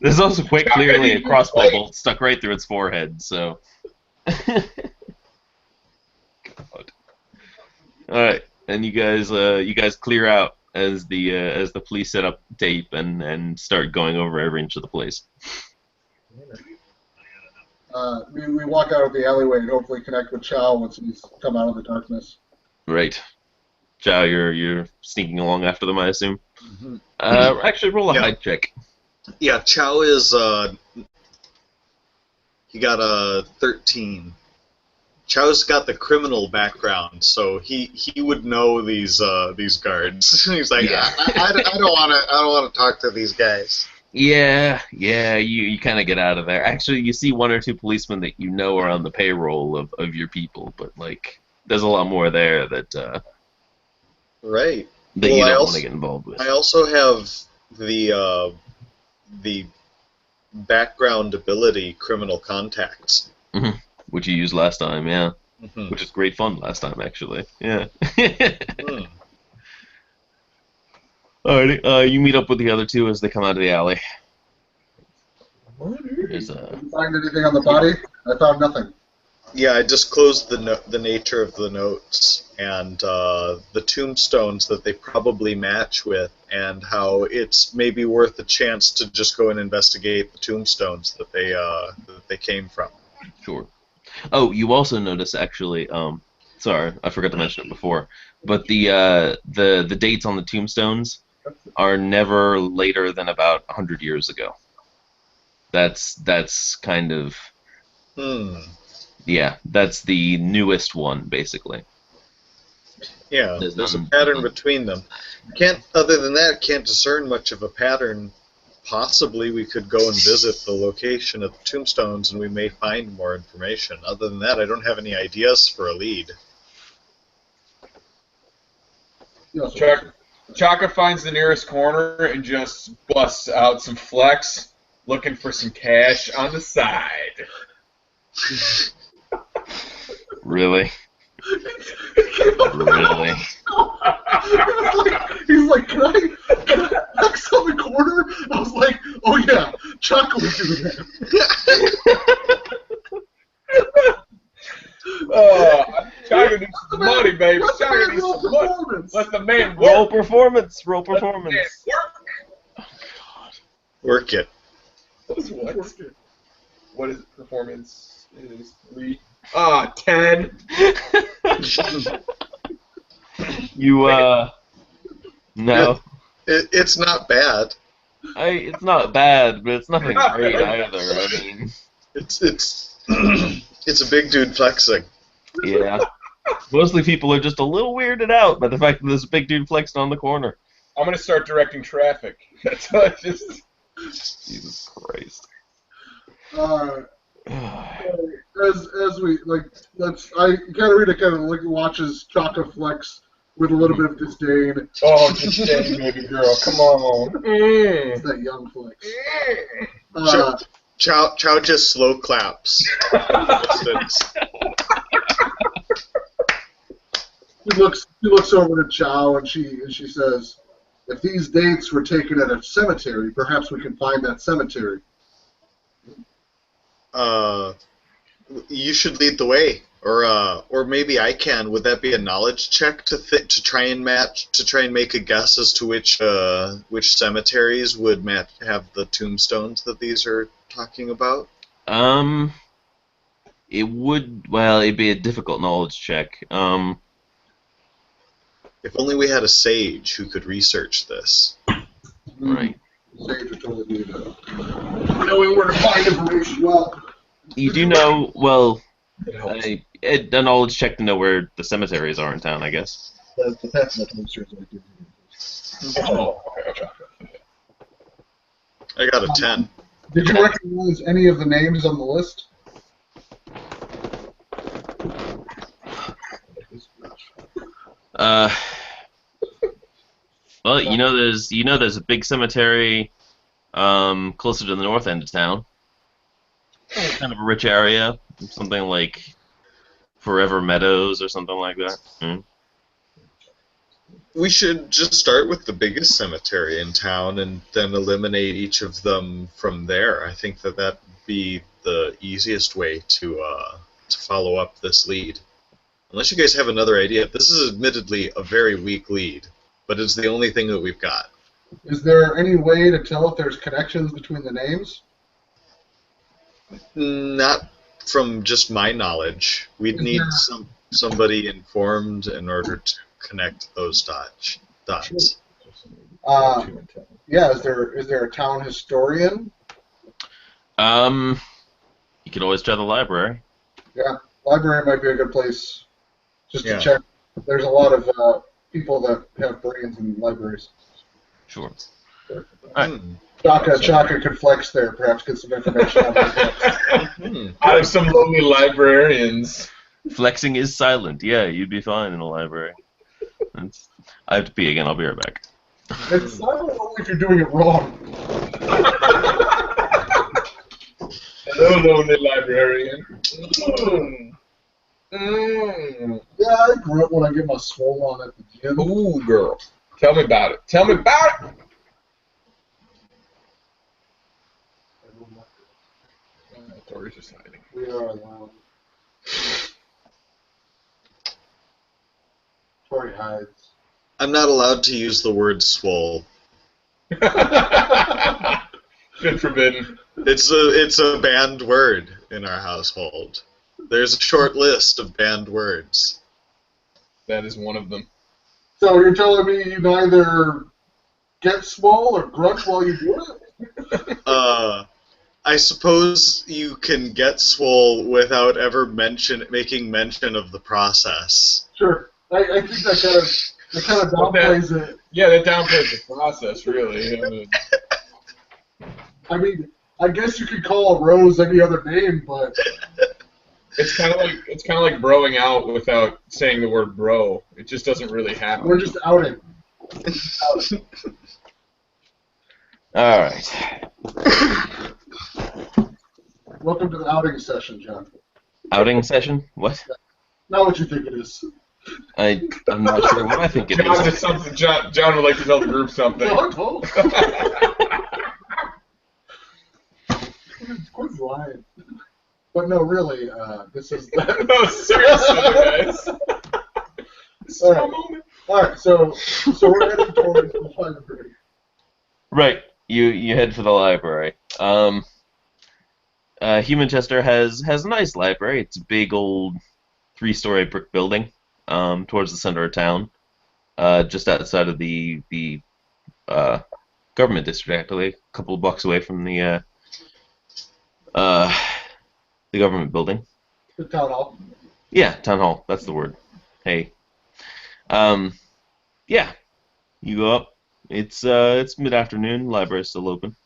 There's also quite clearly a crossbow bolt stuck right through its forehead. So. God. All right, and you guys clear out as the police set up tape and start going over every inch of the place. We walk out of the alleyway and hopefully connect with Chow once he's come out of the darkness. Right. Chow, you're sneaking along after them, I assume. Mm-hmm. Actually, roll a hide check. Yeah, Chow is he got a 13. Chow's got the criminal background, so he would know these guards. He's like, Yeah. I don't want to talk to these guys. Yeah, you kind of get out of there. Actually, you see one or two policemen that you know are on the payroll of your people, but like, there's a lot more there that Right. that you don't want to get involved with. I also have the background ability criminal contacts. Mm-hmm. Which you used last time, yeah. Mm-hmm. Which is great fun last time, actually. Yeah. Alrighty, you meet up with the other two as they come out of the alley. There's Did you find anything on the body? I found nothing. Yeah, I disclosed the nature of the notes and the tombstones that they probably match with, and how it's maybe worth a chance to just go and investigate the tombstones that they came from. Sure. Oh, you also notice actually. Sorry, I forgot to mention it before, but the dates on the tombstones are never later than about 100 years ago. That's kind of yeah. That's the newest one, basically. Yeah, there's a pattern between them. Other than that, can't discern much of a pattern. Possibly we could go and visit the location of the tombstones and we may find more information. Other than that, I don't have any ideas for a lead. Chaka finds the nearest corner and just busts out some flex, looking for some cash on the side. Really? Really? He's like, can I X on the corner? I was like, oh yeah, Chaka would do that. Chaka needs some money, baby. Chaka needs some money. Let the man work. Roll performance. Roll performance. Work it. What is performance? Is 3. 10. You no. It's not bad. It's not bad, but it's nothing great either. I mean, it's it's a big dude flexing. Yeah. Mostly people are just a little weirded out by the fact that there's a big dude flexed on the corner. I'm gonna start directing traffic. That's all. Just Jesus Christ. As we Katarina kind of watches Chaka flex with a little bit of disdain. Oh, disdain, baby girl, come on. It's that young flex. Chow just slow claps. She looks over to Chow and she says, "If these dates were taken at a cemetery, perhaps we can find that cemetery." You should lead the way, or maybe I can. Would that be a knowledge check to try and make a guess as to which cemeteries would have the tombstones that these are talking about? It'd be a difficult knowledge check. If only we had a sage who could research this. Right. Sage would totally do that. Knowing where to find information. Well, you do know, a knowledge check to know where the cemeteries are in town, I guess. The past that monsters like do. Oh, okay. I got a 10. Did you recognize any of the names on the list? Well, there's a big cemetery closer to the north end of town. Kind of a rich area, something like Forever Meadows or something like that. We should just start with the biggest cemetery in town and then eliminate each of them from there. I think that'd be the easiest way to follow up this lead. Unless you guys have another idea. This is admittedly a very weak lead, but it's the only thing that we've got. Is there any way to tell if there's connections between the names? Not from just my knowledge. We'd need somebody informed in order to connect those dots. Yeah, is there a town historian? You could always try the library. Yeah, library might be a good place just to check. There's a lot of people that have brains in libraries. Sure. Alright. Chaka could flex there, perhaps get some information out of Out of some lonely librarians. Flexing is silent. Yeah, you'd be fine in a library. I have to pee again. I'll be right back. It's silent only if you're doing it wrong. Hello, lonely librarian. Yeah, I grunt when I get my swole on at the gym. Ooh, girl. Tell me about it. Tell me about it. Tori's just hiding. We are allowed. Tori hides. I'm not allowed to use the word swole. Been forbidden. It's a banned word in our household. There's a short list of banned words. That is one of them. So you're telling me you neither get swole or grunt while you do it? I suppose you can get swole without ever making mention of the process. Sure. I think that kind of downplays it. Yeah, that downplays the process, really. I mean, I guess you could call a rose any other name, but it's kind of like broing out without saying the word bro. It just doesn't really happen. we're just outing. All right. Welcome to the outing session, John. Outing session? What? Not what you think it is. I'm not sure what I think it John, is. just something. John would like to tell the group something. No. Quit lying. But no, really, this is... No, seriously, guys. This is my moment. Alright, so we're heading towards the library. Right. You head for the library. Humanchester has a nice library. It's a big old 3-story brick building towards the center of town, just outside of the government district, actually, a couple of blocks away from the government building. The town hall. Yeah, town hall. That's the word. Hey. Yeah. You go up. It's mid-afternoon. Library's still open.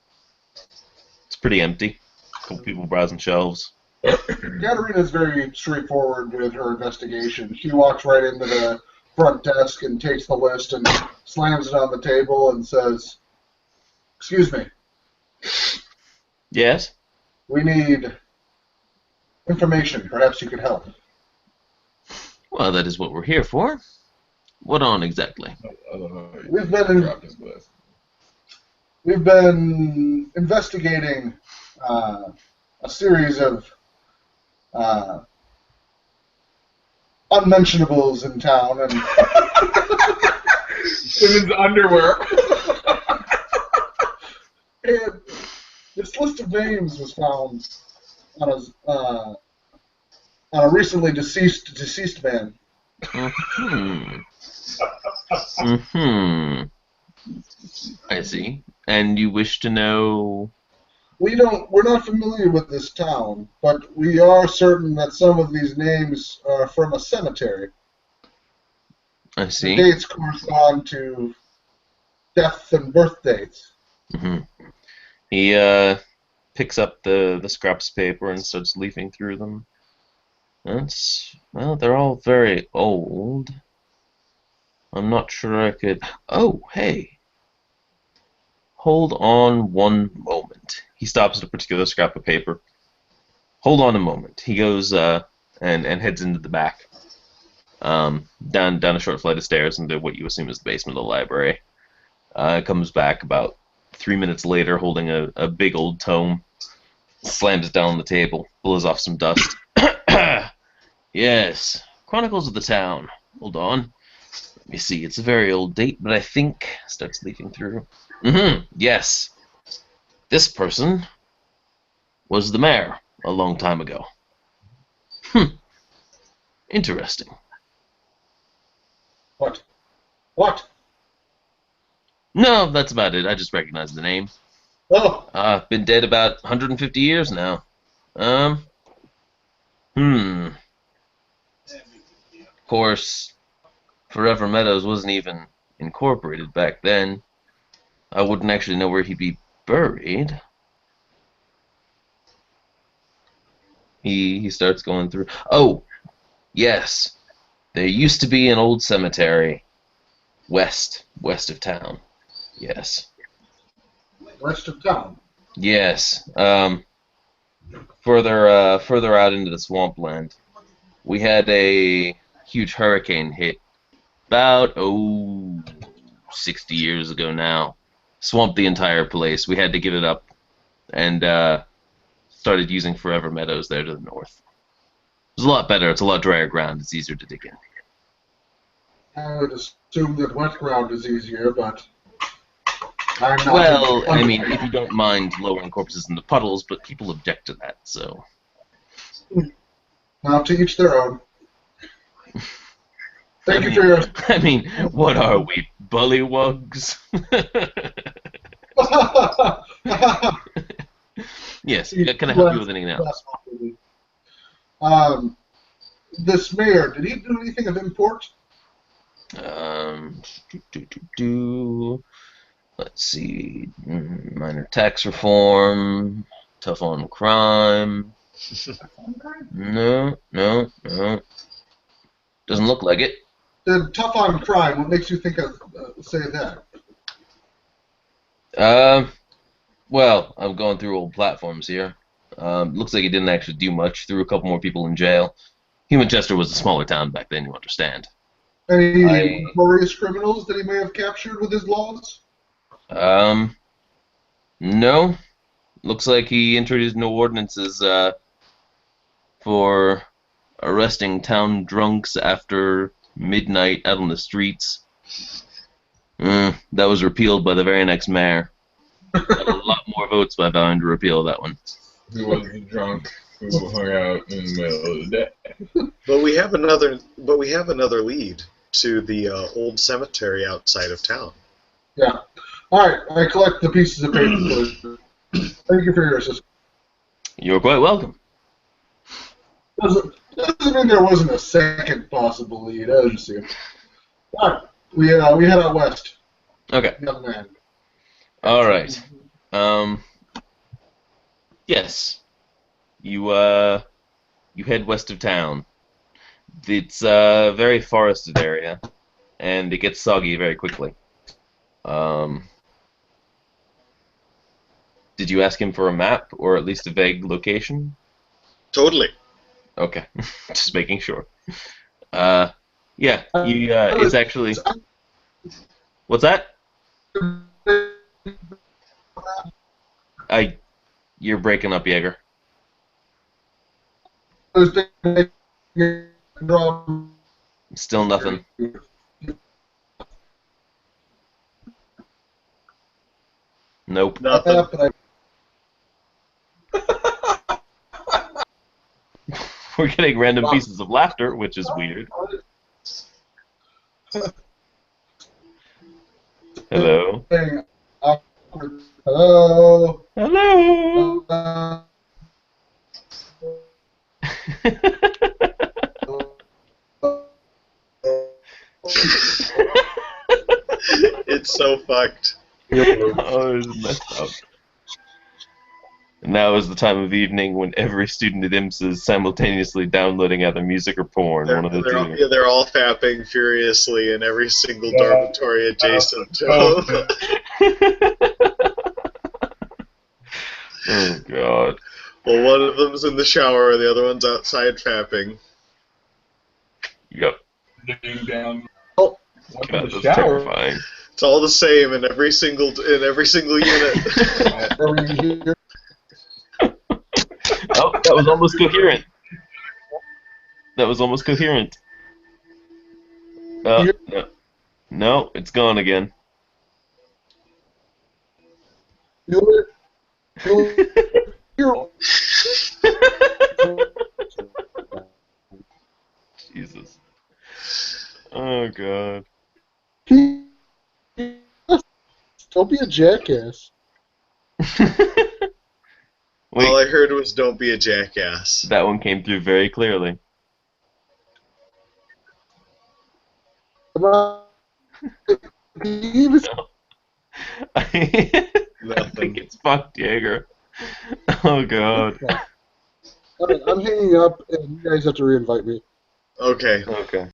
It's pretty empty. A couple people browsing shelves. Katerina's very straightforward with her investigation. She walks right into the front desk and takes the list and slams it on the table and says, "Excuse me, Yes? we need information. Perhaps you could help." Well, that is what we're here for. What on exactly? I don't know. We've been Dropped his glass. We've been investigating a series of unmentionables in town, and Women's underwear. and this list of names was found on a recently deceased man. Mm-hmm. Mm-hmm. I see. And you wish to know... We're not familiar with this town, but we are certain that some of these names are from a cemetery. I see. The dates correspond to death and birth dates. Mm-hmm. He picks up the scraps of paper and starts leafing through them. Well, they're all very old. I'm not sure I could... Oh, hey. Hold on one moment. He stops at a particular scrap of paper. Hold on a moment. He goes and heads into the back. Down a short flight of stairs into what you assume is the basement of the library. Comes back about 3 minutes later holding a big old tome. Slams it down on the table. Blows off some dust. Yes. Chronicles of the Town. Hold on. Let me see. It's a very old date, but I think... Starts leafing through. Mm-hmm. Yes. This person was the mayor a long time ago. Interesting. What? What? No, that's about it. I just recognize the name. Oh, Been dead about 150 years now. Of course, Forever Meadows wasn't even incorporated back then. I wouldn't actually know where he'd be buried. He starts going through. Oh, yes. There used to be an old cemetery west of town. Yes. west of town. Yes. Further out into the swampland. We had a huge hurricane hit about 60 years ago now. Swamped the entire place. We had to give it up and started using Forever Meadows there to the north. It's a lot better. It's a lot drier ground. It's easier to dig in. I would assume that wet ground is easier, but I'm not. Well, I mean, if you don't mind lowering corpses into puddles, but people object to that, so. Well, to each their own. Thank you for your. I mean, what are we, bullywugs? Yes, can I help you with anything else? This mayor, did he do anything of import? Let's see. Minor tax reform. Tough on crime. No. Doesn't look like it. Then tough on crime. What makes you think of say that? Well, I'm going through old platforms here. Looks like he didn't actually do much. Threw a couple more people in jail. Humanchester was a smaller town back then, you understand. Any notorious criminals that he may have captured with his laws? No. Looks like he introduced no ordinances for arresting town drunks after midnight out on the streets. That was repealed by the very next mayor. Got a lot more votes by vowing to repeal that one. Who wasn't drunk? Who hung out in the middle of the day? But we have another lead to the old cemetery outside of town. Yeah. All right. I collect the pieces of paper. Thank you for your assistance. You're quite welcome. Doesn't mean there wasn't a second possible lead. I didn't see it. All right. We head out west. Okay. Young man. All right. Yes. You head west of town. It's a very forested area, and it gets soggy very quickly. Did you ask him for a map, or at least a vague location? Totally. Okay. Just making sure. Yeah, it's actually... What's that? You're breaking up, Jaeger. Still nothing. Nope. Nothing. We're getting random pieces of laughter, which is weird. Hello. Hello. Hello. It's so fucked. Oh, it's messed up. And now is the time of evening when every student at IMSS is simultaneously downloading either music or porn. One of the two. Yeah, they're all fapping furiously in every single dormitory adjacent to them. Oh, God. Well, one of them's in the shower, the other one's outside fapping. Yep. Down. Oh, God, that's terrifying. It's all the same in every single unit. Oh, that was almost coherent. No, it's gone again. Jesus. Oh, God. Don't be a jackass. Wait, All I heard was "Don't be a jackass." that one came through very clearly. He was I think it's fucked, Jaeger. Oh, God. I'm hanging up, and you guys have to reinvite me. Okay. Okay.